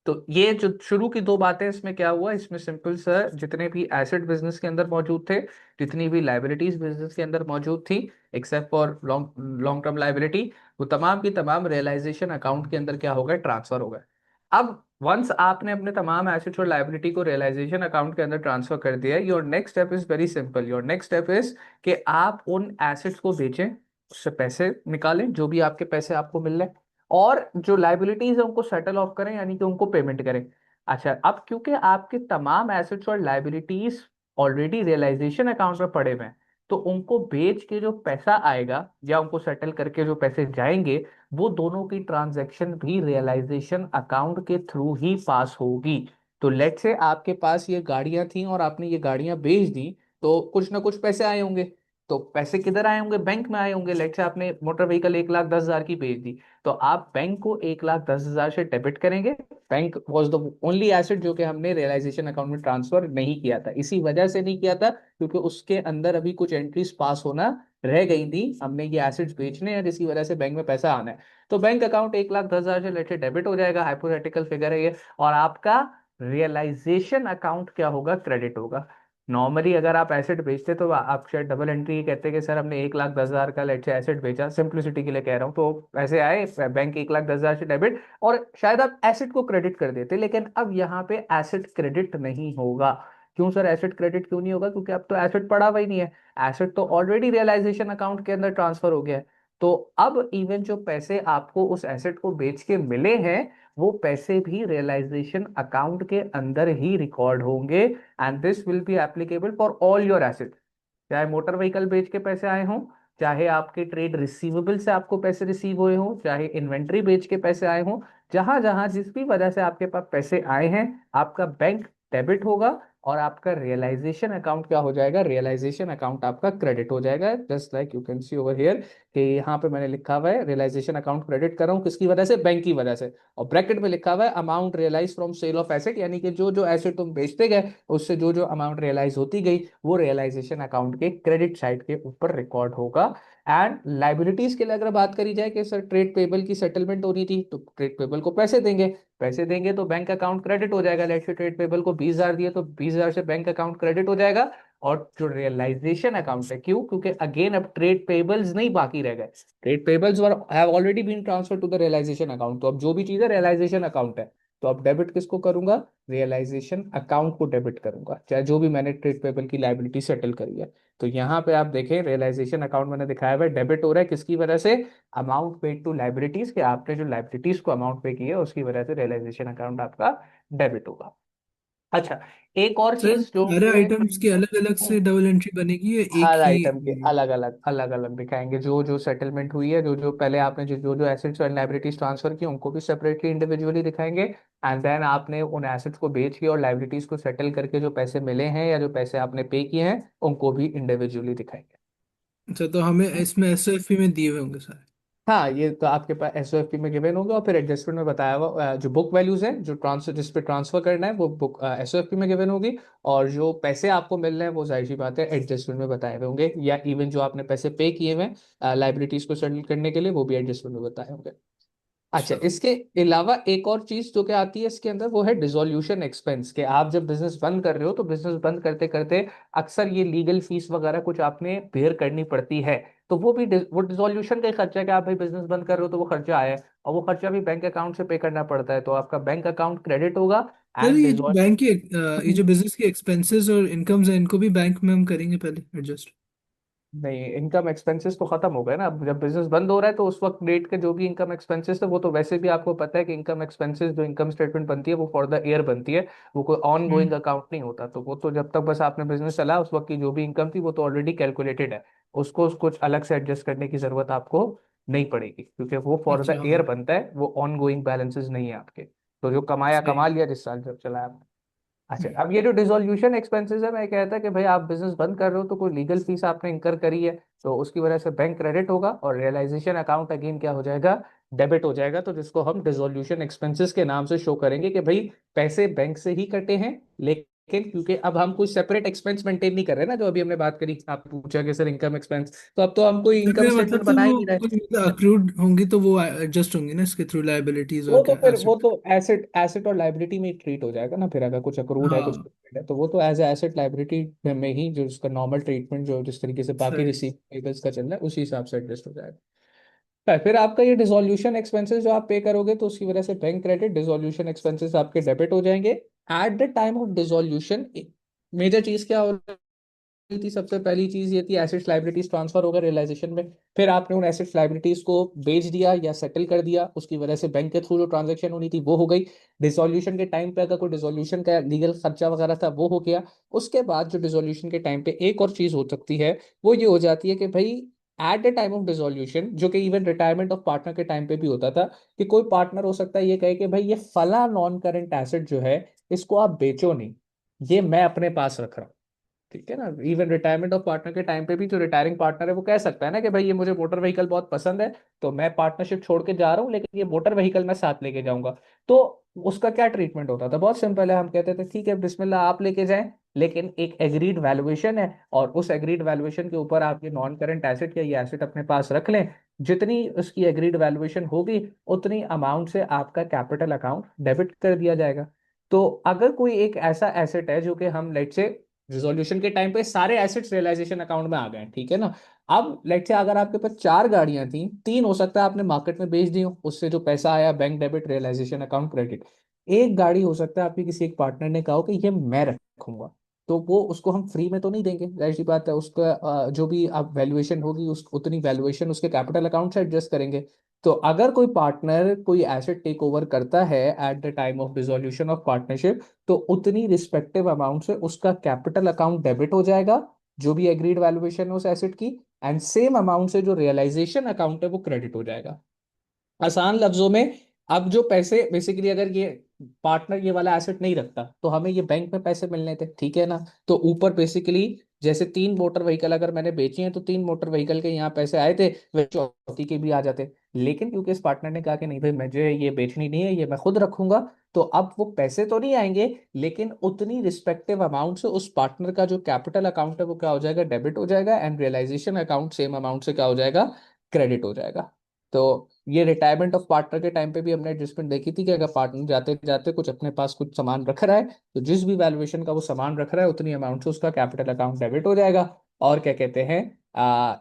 तो ये जो शुरू की दो बातें, इसमें क्या हुआ, इसमें सिंपल सर, जितने भी एसेट बिजनेस के अंदर मौजूद थे, जितनी भी लाइबिलिटीज बिजनेस के अंदर मौजूद थी, except for long long term liability, वो तमाम की तमाम रियलाइजेशन अकाउंट के अंदर क्या हो गए, ट्रांसफर हो गए। अब वंस आपने अपने तमाम एसेट्स और लाइबिलिटी को रियलाइजेशन अकाउंट के अंदर ट्रांसफर कर दिया, your next step is very simple. Your next step is कि आप उन एसेट्स को बेचें, उससे पैसे निकालें, जो भी आपके पैसे आपको मिल रहे हैं, और जो लाइबिलिटीज है उनको सेटल ऑफ करें, यानी कि उनको पेमेंट करें। अच्छा, अब क्योंकि आपके तमाम एसेट्स और लाइबिलिटीज ऑलरेडी रियलाइजेशन अकाउंट में पड़े हुए हैं, तो उनको बेच के जो पैसा आएगा या उनको सेटल करके जो पैसे जाएंगे, वो दोनों की ट्रांजैक्शन भी रियलाइजेशन अकाउंट के थ्रू ही पास होगी। तो लेट से आपके पास ये गाड़ियां थी और आपने ये गाड़ियां बेच दी, तो कुछ ना कुछ पैसे आए होंगे। तो पैसे किधर आए होंगे, बैंक में आए होंगे। लेट से आपने मोटर व्हीकल 1,10,000 की बेच दी, तो आप बैंक को 1,10,000 से डेबिट करेंगे। Bank was the only asset जो कि हमने रियलाइजेशन अकाउंट में ट्रांसफर नहीं किया था। इसी वजह से नहीं किया था क्योंकि उसके अंदर अभी कुछ एंट्रीज पास होना रह गई थी, हमने ये एसेट्स बेचने हैं जिसकी वजह से बैंक में पैसा आना है। तो बैंक अकाउंट 1,10,000 से लेटे डेबिट हो जाएगा, हाइपोथेटिकल फिगर है ये, और आपका रियलाइजेशन अकाउंट क्या होगा, क्रेडिट होगा। नॉर्मली अगर आप एसेट बेचते तो आप शायद डबल एंट्री ये कहते कि सर हमने 1,10,000 का लेट से एसेट बेचा, सिंप्लिसिटी के लिए कह रहा हूँ, तो पैसे आए बैंक 1,10,000 से डेबिट, और शायद आप एसेट को क्रेडिट कर देते। लेकिन अब यहाँ पे एसेट क्रेडिट नहीं होगा। क्यों सर एसेट क्रेडिट क्यों नहीं होगा, क्योंकि अब तो एसेट पड़ा हुआ ही नहीं है, एसेट तो ऑलरेडी रियलाइजेशन अकाउंट के अंदर ट्रांसफर हो गया है। तो अब इवन जो पैसे आपको उस एसेट को बेच के मिले हैं, वो पैसे भी रियलाइजेशन अकाउंट के अंदर ही रिकॉर्ड होंगे, and this will be applicable for all your asset. चाहे मोटर व्हीकल बेच के पैसे आए हों, चाहे आपके ट्रेड रिसीवेबल से आपको पैसे रिसीव हुए हों, चाहे इन्वेंट्री बेच के पैसे आए हों, जहां जहां जिस भी वजह से आपके पास पैसे आए हैं, आपका बैंक डेबिट होगा, और आपका रियलाइजेशन अकाउंट क्या हो जाएगा, रियलाइजेशन अकाउंट आपका क्रेडिट हो जाएगा। Just like you can see over here कि यहाँ पे मैंने लिखा हुआ है रियलाइजेशन अकाउंट क्रेडिट कर रहा हूँ किसकी वजह से, बैंक की वजह से। और ब्रैकेट में लिखा हुआ है amount realise from sale of asset, यानी कि जो जो एसेट तुम बेचते गए उससे जो जो अमाउंट रियलाइज होती गई, वो रियलाइजेशन अकाउंट के क्रेडिट साइड के ऊपर रिकॉर्ड होगा। एंड लाइबिलिटीज के लिए अगर बात करी जाए कि सर ट्रेड पेबल की सेटलमेंट हो रही थी, तो ट्रेड पेबल को पैसे देंगे, पैसे देंगे तो बैंक अकाउंट क्रेडिट हो जाएगा। लेट्स से ट्रेड पेबल को 20,000 दिए, तो 20,000 से बैंक अकाउंट क्रेडिट हो जाएगा। और जो रियलाइजेशन अकाउंट है, क्यों, क्योंकि अगेन अब ट्रेड पेबल्स नहीं बाकी रह गए, trade payables were have already been transfer to the realisation account. तो अब जो भी चीज है रियलाइजेशन अकाउंट है, तो अब डेबिट किसको करूंगा, रियलाइजेशन अकाउंट को डेबिट करूंगा, चाहे जो भी मैंने ट्रेड पेबल की लाइबिलिटी सेटल करी है। तो यहाँ पे आप देखें रियलाइजेशन अकाउंट मैंने दिखाया हुआ है, डेबिट हो रहा है किसकी वजह से, अमाउंट पेड टू लाइबिलिटीज, के आपने जो लाइबिलिटीज को अमाउंट पे की है उसकी वजह से रियलाइजेशन अकाउंट आपका डेबिट होगा। अच्छा, एक और सर चीज जो सारे कि आइटम्स की अलग अलग से डबल एंट्री बनेगी या एक हर ही आइटम के होगी? अलग अलग दिखाएंगे, जो जो सेटलमेंट हुई है, जो जो पहले आपने जो जो जो एसेट्स और लाइबिलिटीज ट्रांसफर की उनको भी सेपरेटली इंडिविजुअली दिखाएंगे। एंड देन आपने उन एसेट्स को बेच के और लाइबिलिटीज को सेटल करके जो पैसे मिले हैं या जो पैसे आपने पे किए हैं उनको भी इंडिविजुअली दिखाएंगे। अच्छा, तो हमें इसमें एसओएफपी में दिए हुए होंगे सारे? हाँ, ये तो आपके पास एसओएफपी में गिवन होगा, और फिर एडजस्टमेंट में बताया हुआ जो बुक वैल्यूज है, जो ट्रांसफर जिस पे ट्रांसफर करना है वो बुक एसओएफपी में गिवन होगी। और जो पैसे आपको मिल रहे हैं वो जाहिर सी बात है एडजस्टमेंट में बताए हुए होंगे, या इवन जो आपने पैसे पे किए हुए हैं लाइबिलिटीज को सेटल करने के लिए वो भी एडजस्टमेंट में बताए होंगे। अच्छा, अच्छा। इसके अलावा एक और चीज जो कि आती है इसके अंदर वो है डिसोल्यूशन एक्सपेंस, के आप जब बिजनेस बंद कर रहे हो तो बिजनेस बंद करते करते अक्सर ये लीगल फीस वगैरह कुछ आपने बेयर करनी पड़ती है। तो वो भी वो डिसोल्यूशन का ही खर्चा है कि आप भाई बिजनेस बंद कर रहे हो तो वो खर्चा आया है, और वो खर्चा भी बैंक अकाउंट से पे करना पड़ता है, तो आपका बैंक अकाउंट क्रेडिट होगा। सर एंड ये जो बैंक के ये जो डिसोल्व बिजनेस के एक्सपेंसेस और इनकम्स है इनको भी बैंक में हम करेंगे पहले एडजस्ट? नहीं, इनकम एक्सपेंसेस तो खत्म हो गए ना, अब जब बिजनेस बंद हो रहा है तो उस वक्त डेट के जो भी इनकम एक्सपेंसेस थे वो तो वैसे भी आपको पता है कि इनकम एक्सपेंसेस जो इनकम स्टेटमेंट बनती है वो फॉर द ईयर बनती है, वो कोई ऑन गोइंग हम्म। अकाउंट नहीं होता, तो वो तो जब तक बस आपने बिजनेस चला उस वक्त की जो भी इनकम थी वो तो ऑलरेडी कैलकुलेटेड है, उसको कुछ अलग से एडजस्ट करने की जरूरत आपको नहीं पड़ेगी, क्योंकि वो फॉर द अच्छा, ईयर हाँ। बनता है, वो ऑन गोइंग बैलेंसेस नहीं है आपके। तो जो कमाया सही कमा है। लिया जिस साल जब चलाया। अच्छा, हम्म। अब ये जो डिसोल्यूशन एक्सपेंसेस है, मैं कहता कि भाई आप बिजनेस बंद कर रहे हो तो कोई लीगल फीस आपने इंकर करी है, तो उसकी वजह से बैंक क्रेडिट होगा और रियलाइजेशन अकाउंट अगेन क्या हो जाएगा, डेबिट हो जाएगा, तो जिसको हम डिसोल्यूशन एक्सपेंसेस के नाम से शो करेंगे कि भाई पैसे बैंक से ही कटे हैं, लेकिन क्योंकि अब हम कोई सेपरेट एक्सपेंस मेंटेन नहीं कर रहे ना, जो अभी हमने बात करी, आप पूछा कि सर इनकम एक्सपेंस, तो अब तो हम कोई सर इनकम मेरा मतलब स्टेटमेंट तो बना ही वो नहीं रहे। कुछ अक्रूड होंगी तो वो एडजस्ट होंगी ना इसके थ्रू, लाइबिलिटीज और वो तो क्या फिर वो एसेट? तो एसेट एसेट और लाइबिलिटी में ट्रीट हो जाएगा ना, फिर अगर कुछ अक्रूड है कुछ हाँ। prepaid है तो वो तो एज एसेट लाइबिलिटी में ही जो उसका नॉर्मल ट्रीटमेंट जो जिस तरीके से बाकी सही। रिसीवेबल्स का चल रहा है उसी हिसाब से एडजस्ट हो जाएगा। फिर आपका ये डिसोल्यूशन एक्सपेंसेस जो आप पे करोगे तो उसकी वजह से बैंक क्रेडिट, डिसोल्यूशन एक्सपेंसेस आपके डेबिट हो जाएंगे। At the time of dissolution major चीज क्या हो थी, सबसे पहली चीज ये थी एसेट्स लाइबिलिटीज ट्रांसफर होगा रियलाइजेशन में, फिर आपने उन एसेट्स लाइबिलिटीज को बेच दिया या सेटल कर दिया, उसकी वजह से बैंक के थ्रू जो ट्रांजेक्शन होनी थी वो हो गई। डिसोल्यूशन के टाइम पे अगर कोई डिसोल्यूशन का लीगल खर्चा वगैरह था वो हो गया। उसके बाद जो डिसोल्यूशन के टाइम पे एक और चीज हो सकती है वो ये हो जाती है कि भाई eight the time of dissolution, जो कि इवन रिटायरमेंट ऑफ पार्टनर के टाइम पे भी होता था, कि कोई पार्टनर हो सकता है ये कहे कि भाई ये फला नॉन करंट एसेट जो है इसको आप बेचो नहीं, ये मैं अपने पास रख रहा हूँ। ठीक है ना, इवन रिटायरमेंट ऑफ पार्टनर के टाइम पे भी जो रिटायरिंग पार्टनर है वो कह सकता है ना कि भाई ये मुझे मोटर व्हीकल बहुत पसंद है, तो मैं पार्टनरशिप छोड़ के जा रहा हूँ लेकिन ये मोटर व्हीकल मैं साथ लेके जाऊंगा। तो उसका क्या ट्रीटमेंट होता था, बहुत सिंपल है, हम कहते थे ठीक है बिस्मिल्लाह आप लेके जाएं, लेकिन एक एग्रीड वैल्यूएशन है, और उस एग्रीड वैल्यूएशन के ऊपर आप ये नॉन करंट एसेट या ये एसेट अपने पास रख लें, जितनी उसकी एग्रीड वैल्यूएशन होगी उतनी अमाउंट से आपका कैपिटल अकाउंट डेबिट कर दिया जाएगा। तो अगर कोई एक ऐसा एसेट है जो कि हम लेट से रिजोल्यूशन के टाइम पे सारे एसेट्स रियलाइजेशन अकाउंट में आ गए हैं, ठीक है ना, अब लेट से अगर आपके पास चार गाड़ियां थी, तीन हो सकता है आपने मार्केट में बेच दी हो, उससे जो पैसा आया bank debit realisation account credit, एक गाड़ी हो सकता है आपकी किसी एक पार्टनर ने कहा हो कि ये मैं रखूंगा, तो वो उसको हम फ्री में तो नहीं देंगे, जाहिर सी बात है, उसका जो भी आप वैल्यूएशन होगी उस उतनी वैल्यूएशन उसके कैपिटल अकाउंट से एडजस्ट करेंगे। तो अगर कोई पार्टनर कोई एसेट टेक ओवर करता है eight the time of dissolution of partnership, तो उतनी रिस्पेक्टिव अमाउंट से उसका कैपिटल अकाउंट डेबिट हो जाएगा, जो भी एग्रीड वैल्यूएशन है उस एसेट की, एंड सेम अमाउंट से जो रियलाइजेशन अकाउंट है वो क्रेडिट हो जाएगा। आसान लफ्जों में, अब जो पैसे बेसिकली अगर ये पार्टनर ये वाला एसेट नहीं रखता तो हमें ये बैंक में पैसे मिलने थे, ठीक है ना, तो ऊपर बेसिकली जैसे तीन मोटर व्हीकल अगर मैंने बेची हैं तो तीन मोटर व्हीकल के यहाँ पैसे आए थे, वे चौथी के भी आ जाते, लेकिन क्योंकि इस पार्टनर ने कहा कि नहीं भाई मुझे ये बेचनी नहीं है, ये मैं खुद रखूंगा, तो अब वो पैसे तो नहीं आएंगे, लेकिन उतनी रिस्पेक्टिव अमाउंट से उस पार्टनर का जो कैपिटल अकाउंट है वो क्या हो जाएगा, डेबिट हो जाएगा, and realisation account same amount से क्या हो जाएगा, क्रेडिट हो जाएगा। तो ये रिटायरमेंट ऑफ पार्टनर के टाइम पे भी हमने एडजस्टमेंट देखी थी कि अगर पार्टनर जाते जाते कुछ अपने पास कुछ सामान रख रहा है, तो जिस भी वैल्यूएशन का वो सामान रख रहा है उतनी अमाउंट से उसका कैपिटल अकाउंट डेबिट हो जाएगा। और क्या कहते हैं,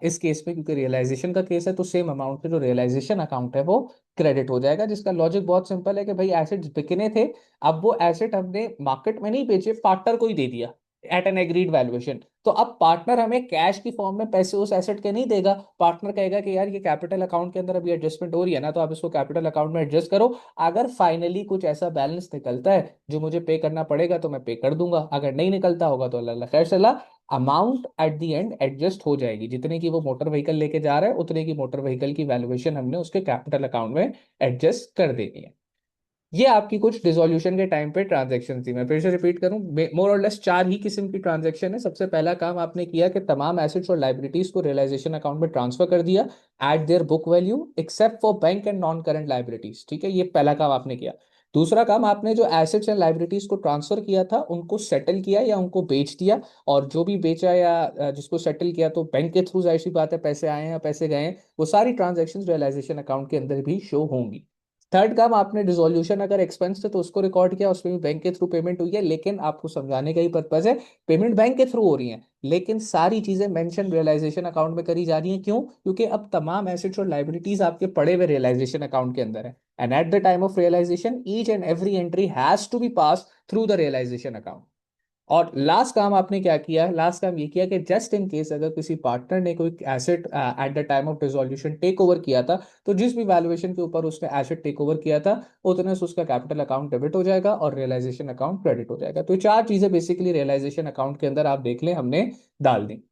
इस केस में क्योंकि रियलाइजेशन का केस है तो सेम अमाउंट से जो रियलाइजेशन अकाउंट है वो क्रेडिट हो जाएगा, जिसका लॉजिक बहुत सिंपल है कि भाई एसेट्स बिकने थे, अब वो एसेट हमने मार्केट में नहीं बेचे, पार्टनर को ही दे दिया, एट एन एग्रीड वैल्यूएशन। तो अब पार्टनर हमें कैश की फॉर्म में पैसे उस एसेट के नहीं देगा, पार्टनर कहेगा कि यार ये कैपिटल अकाउंट के अंदर अभी एडजस्टमेंट हो रही है ना, तो आप इसको कैपिटल अकाउंट में एडजस्ट करो। अगर फाइनली कुछ ऐसा बैलेंस निकलता है जो मुझे पे करना पड़ेगा तो मैं पे कर दूंगा, अगर नहीं निकलता होगा तो अल्लाह खैर सलाह, amount at the end adjust हो जाएगी, जितने की वो मोटर व्हीकल लेके जा रहा है उतने की मोटर व्हीकल की वैल्यूएशन हमने उसके कैपिटल अकाउंट में एडजस्ट कर देनी है। ये आपकी कुछ डिसोल्यूशन के टाइम पे ट्रांजैक्शन थी। मैं फिर से रिपीट करूं, मोर और लेस चार ही किस्म की ट्रांजैक्शन है। सबसे पहला काम आपने किया कि तमाम एसेट्स और लाइबिलिटीज को रियलाइजेशन अकाउंट में ट्रांसफर कर दिया eight their book value except for bank and non current liabilities. ठीक है, ये पहला काम आपने किया। दूसरा काम, आपने जो एसेट्स एंड लाइबिलिटीज को ट्रांसफर किया था उनको सेटल किया या उनको बेच दिया, और जो भी बेचा या जिसको सेटल किया तो बैंक के थ्रू, जाहिर सी बात है पैसे आए हैं या पैसे गए हैं, वो सारी ट्रांजेक्शन रियलाइजेशन अकाउंट के अंदर भी शो होंगी। थर्ड काम, आपने डिसोल्यूशन अगर एक्सपेंस थे तो उसको रिकॉर्ड किया, उसमें भी बैंक के थ्रू पेमेंट हुई है, लेकिन आपको समझाने का ही पर्पज है, पेमेंट बैंक के थ्रू हो रही है लेकिन सारी चीजें मेंशन रियलाइजेशन अकाउंट में करी जा रही हैं। क्यों? क्योंकि अब तमाम एसेट्स और लाइबिलिटीज आपके पड़े हुए रियलाइजेशन अकाउंट के अंदर है, and at the time of realisation each and every entry has to be pass through the realisation account. और लास्ट काम आपने क्या किया? लास्ट काम ये किया कि जस्ट इन केस अगर किसी पार्टनर ने कोई asset at the time of dissolution take over किया था, तो जिस भी वैल्यूएशन के ऊपर उसने एसेट टेक ओवर किया था उतने से उसका कैपिटल अकाउंट डेबिट हो जाएगा और रियलाइजेशन अकाउंट क्रेडिट हो जाएगा। तो ये चार चीजें बेसिकली रियलाइजेशन अकाउंट के अंदर आप देख लें हमने डाल दी।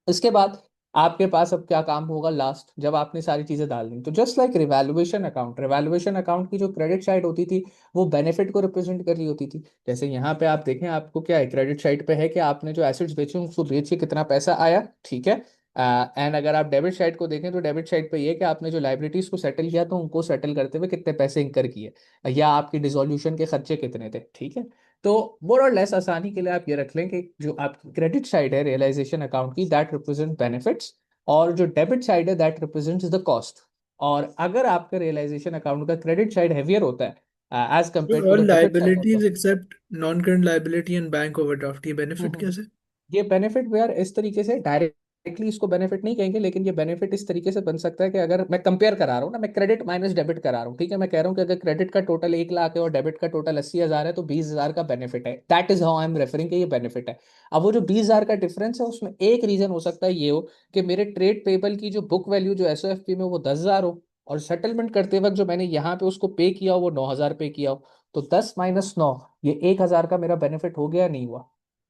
इसके बाद आपके पास अब क्या काम होगा लास्ट, जब आपने सारी चीजें डाल दी, तो just like revaluation account, revaluation account की जो क्रेडिट साइड होती थी वो बेनिफिट को रिप्रेजेंट कर रही होती थी। जैसे यहाँ पे आप देखें, आपको क्या है, क्रेडिट साइड पे है कि आपने जो एसेट्स बेचे उसको बेच के कितना पैसा आया, ठीक है। एंड अगर आप डेबिट साइड को देखें तो डेबिट साइड पे ये कि आपने जो लाइबिलिटीज को सेटल किया तो उनको सेटल करते हुए कितने पैसे इंकर किए, या आपकी डिसोल्यूशन के खर्चे कितने थे, ठीक है। तो मोर और लेस आसानी के लिए आप ये रख लें कि जो आपकी क्रेडिट साइड है रियलाइजेशन अकाउंट की, दैट रिप्रेजेंट बेनिफिट्स, और जो डेबिट साइड है दैट रिप्रेजेंट्स द कॉस्ट। और अगर आपका रियलाइजेशन अकाउंट का क्रेडिट साइड हैवियर होता है as compare to all the debit side, liabilities except non current liability and bank overdraft, ये बेनिफिट हम्म, कैसे? ये बेनिफिट यार इस तरीके से डायरेक्टली इसको बेनिफिट नहीं कहेंगे, लेकिन ये बेनिफिट इस तरीके से बन सकता है कि अगर मैं कंपेयर करा रहा हूँ ना, मैं क्रेडिट माइनस डेबिट करा रहा हूँ, ठीक है, मैं कह रहा हूँ कि अगर क्रेडिट का टोटल 1 लाख है और डेबिट का टोटल 80,000 है तो 20,000 का बेनिफिट है, that is how I am referring, ये बेनिफिट है। अब वो जो 20,000 का डिफरेंस है उसमें एक रीजन हो सकता है ये हो कि मेरे ट्रेड पेबल की जो बुक वैल्यू जो एसओएफपी में वो 10,000 हो, और सेटलमेंट करते वक्त जो मैंने यहाँ पे उसको पे किया हो वो 9,000 पे किया हो। तो 10 - 9, ये 1,000 का मेरा बेनिफिट हो गया नहीं हुआ?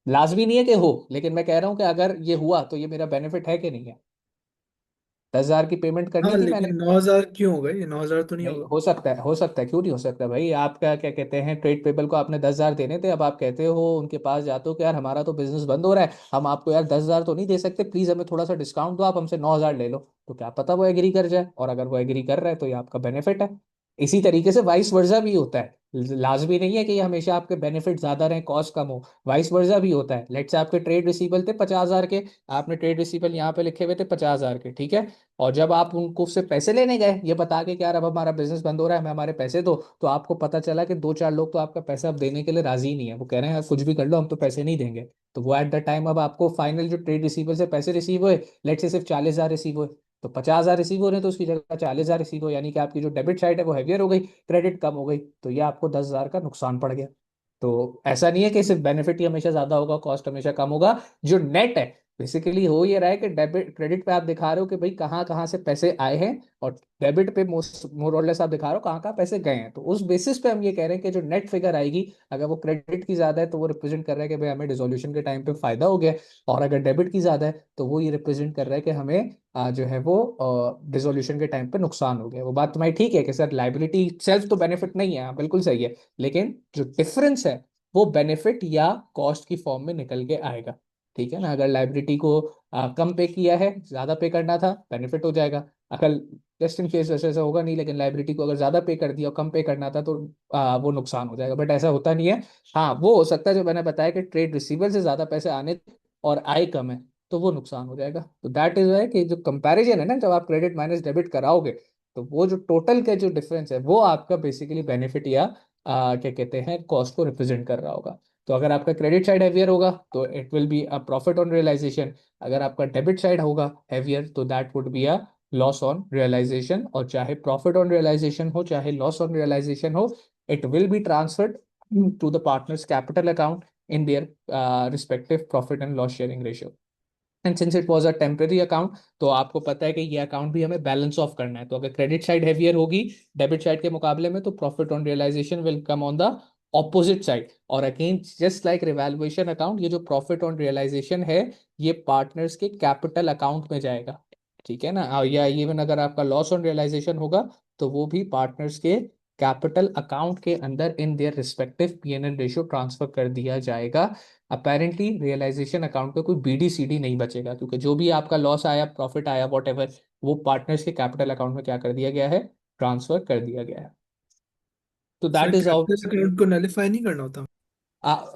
लाजमी नहीं है कि हो, लेकिन मैं कह रहा हूं कि अगर ये हुआ तो ये मेरा बेनिफिट है कि नहीं है? 10,000 की पेमेंट करनी हाँ, थी मैंने। लेकिन 9,000 क्यों होगा? ये 9,000 तो नहीं नहीं, होगा। हो सकता है, हो सकता है, क्यों नहीं हो सकता भाई? आपका क्या कहते हैं, ट्रेड पेबल को आपने 10,000 देने थे, अब आप कहते हो उनके पास जाते हो कि यार हमारा तो बिजनेस बंद हो रहा है, हम आपको यार 10,000 तो नहीं दे सकते, प्लीज हमें थोड़ा सा डिस्काउंट दो, आप हमसे 9,000 ले लो। तो क्या पता वो एग्री कर जाए, और अगर वो एग्री कर रहा है तो ये आपका बेनिफिट है। इसी तरीके से वाइस वर्जा भी होता है, लाजमी नहीं है कि ये हमेशा आपके बेनिफिट ज्यादा रहे कॉस्ट कम हो, वाइस वर्जा भी होता है। लेट्स से आपके ट्रेड रिसीबल थे 50,000 के, आपने ट्रेड रिसीबल यहाँ पे लिखे हुए थे 50,000 के, ठीक है, और जब आप उनको उससे पैसे लेने गए ये बता के कि यार अब हमारा बिजनेस बंद हो रहा है, हमें हमारे पैसे दो, तो आपको पता चला कि 2 4 लोग तो आपका पैसा अब देने के लिए राजी नहीं है, वो कह रहे हैं यार कुछ भी कर लो हम तो पैसे नहीं देंगे। तो वो एट द टाइम अब आपको फाइनल जो ट्रेड रिसीवर से पैसे रिसीव हुए, लेट से सिर्फ 40,000 रिसीव हुए, तो 50,000 रिसीव हो रहे हैं तो उसकी जगह 40,000 रिसीव हो, यानी कि आपकी जो डेबिट साइड है वो हैवियर हो गई, क्रेडिट कम हो गई, तो ये आपको 10,000 का नुकसान पड़ गया। तो ऐसा नहीं है कि सिर्फ बेनिफिट ही हमेशा ज्यादा होगा कॉस्ट हमेशा कम होगा। जो नेट है बेसिकली हो ये रहा है कि डेबिट क्रेडिट पे आप दिखा रहे हो कि भाई कहाँ कहाँ से पैसे आए हैं, और डेबिट पे मोर और लेस आप दिखा रहे हो कहाँ कहाँ पैसे गए हैं। तो उस बेसिस पे हम ये कह रहे हैं कि जो नेट फिगर आएगी, अगर वो क्रेडिट की ज्यादा है तो वो रिप्रेजेंट कर रहा है कि भाई हमें डिसोल्यूशन के टाइम पे फायदा हो गया, और अगर डेबिट की ज्यादा है तो वो ये रिप्रेजेंट कर रहा है कि हमें जो है वो डिसोल्यूशन के टाइम पे नुकसान हो गया। वो बात तुम्हारी ठीक है कि सर लाइबिलिटी सेल्फ तो बेनिफिट नहीं है, हाँ, बिल्कुल सही है, लेकिन जो डिफरेंस है वो बेनिफिट या कॉस्ट की फॉर्म में निकल के आएगा, ठीक है ना। अगर लाइबिलिटी को कम पे किया है, ज्यादा पे करना था, बेनिफिट हो जाएगा। अगर जस्ट इन केस वैसे ऐसा होगा नहीं, लेकिन लाइबिलिटी को अगर ज्यादा पे कर दिया और कम पे करना था तो वो नुकसान हो जाएगा, बट ऐसा होता नहीं है। हाँ, वो हो सकता है जो मैंने बताया कि ट्रेड रिसीवर से ज्यादा पैसे आने और आय कम है, तो वो नुकसान हो जाएगा। तो दैट इज वाई कि जो कंपैरिजन है ना, जब आप क्रेडिट माइनस डेबिट कराओगे तो वो जो टोटल का जो डिफरेंस है वो आपका बेसिकली बेनिफिट या क्या कहते हैं कॉस्ट को रिप्रेजेंट कर रहा होगा। तो अगर आपका क्रेडिट साइड हैवियर होगा तो it will be a profit on realisation, अगर आपका डेबिट साइड होगा हैवियर तो that would be a loss on realisation. और चाहे प्रॉफिट ऑन रियलाइजेशन हो चाहे लॉस ऑन रियलाइजेशन हो, it will be transferred to the partners capital account in their respective profit and loss sharing ratio. And since it was a temporary account, तो आपको पता है कि ये अकाउंट भी हमें बैलेंस ऑफ करना है। तो अगर क्रेडिट साइड हैवियर होगी डेबिट साइड के मुकाबले में, तो profit on realisation will come on the opposite side. और again just like revaluation account, ये जो प्रॉफिट ऑन रियलाइजेशन है ये पार्टनर्स के कैपिटल अकाउंट में जाएगा, ठीक है ना। या इवन अगर आपका लॉस ऑन रियलाइजेशन होगा तो वो भी पार्टनर्स के कैपिटल अकाउंट के अंदर in their respective PNL ratio transfer कर दिया जाएगा। अपेरेंटली रियलाइजेशन अकाउंट पे कोई बीडीसीडी नहीं बचेगा, क्योंकि जो भी आपका लॉस आया प्रॉफिट आया वॉट एवर, वो पार्टनर्स के कैपिटल अकाउंट में क्या कर दिया गया है, ट्रांसफर कर दिया गया है। तो that sir is how. Capital account को नलिफाई नहीं करना होता?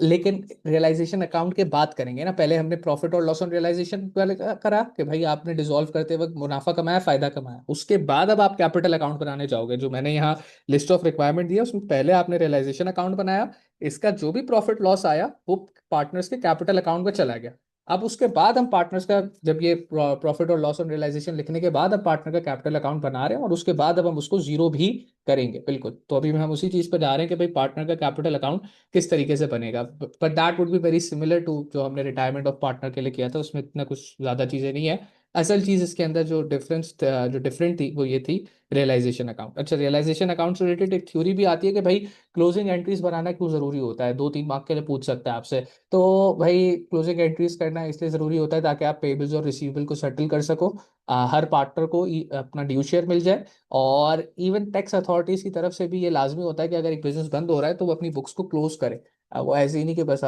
लेकिन रियलाइजेशन अकाउंट के बात करेंगे ना, पहले हमने प्रॉफिट और लॉस ऑन रियलाइजेशन पहले करा कि भाई आपने डिसॉल्व करते वक्त मुनाफा कमाया फायदा कमाया, उसके बाद अब आप कैपिटल अकाउंट बनाने जाओगे। जो मैंने यहाँ लिस्ट ऑफ रिक्वायरमेंट दिया उसमें पहले आपने रियलाइजेशन अकाउंट बनाया, इसका जो भी प्रॉफिट लॉस आया वो पार्टनर्स के कैपिटल अकाउंट में चला गया। अब उसके बाद हम पार्टनर्स का, जब ये प्रॉफिट और लॉस ऑन रियलाइजेशन लिखने के बाद अब पार्टनर का कैपिटल अकाउंट बना रहे हैं, और उसके बाद अब हम उसको जीरो भी करेंगे बिल्कुल। तो अभी हम उसी चीज पर जा रहे हैं कि भाई पार्टनर का कैपिटल अकाउंट किस तरीके से बनेगा। But that would be very similar to जो हमने रिटायरमेंट ऑफ पार्टनर के लिए किया था, उसमें इतना कुछ ज्यादा चीजें नहीं है। असल चीज इसके अंदर जो डिफरेंट थी वो ये थी रियलाइजेशन अकाउंट। अच्छा, रियलाइजेशन अकाउंट से रिलेटेड एक थ्योरी भी आती है कि भाई क्लोजिंग एंट्रीज बनाना क्यों जरूरी होता है, 2-3 मार्क के लिए पूछ सकता है आपसे। तो भाई क्लोजिंग एंट्रीज करना इसलिए जरूरी होता है ताकि आप पेबल्स और रिसीवेबल को सेटल कर सको, हर पार्टनर को अपना ड्यू शेयर मिल जाए। और इवन टैक्स अथॉरिटीज की तरफ से भी ये लाजमी होता है कि अगर एक बिजनेस बंद हो रहा है तो वो अपनी बुक्स को क्लोज करे। वो ऐसे ही नहीं कि बस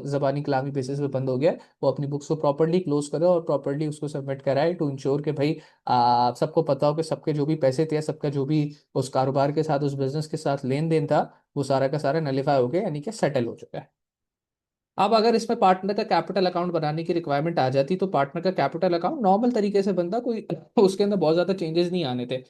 जबानी कलामी बेसिस पे बंद हो गया है। वो अपनी बुक्स को प्रॉपरली क्लोज करे और प्रॉपरली उसको सबमिट कराए टू इंश्योर कि भाई सबको पता हो कि सबके जो भी पैसे थे, सबका जो भी उस कारोबार के साथ उस बिजनेस के साथ लेन देन था, वो सारा का सारा नलीफाई हो गया, यानी कि सेटल हो चुका है। अब अगर इसमें पार्टनर का कैपिटल अकाउंट बनाने की रिक्वायरमेंट आ जाती तो पार्टनर का कैपिटल अकाउंट नॉर्मल तरीके से बनता, कोई उसके अंदर बहुत ज्यादा चेंजेस नहीं आने थे।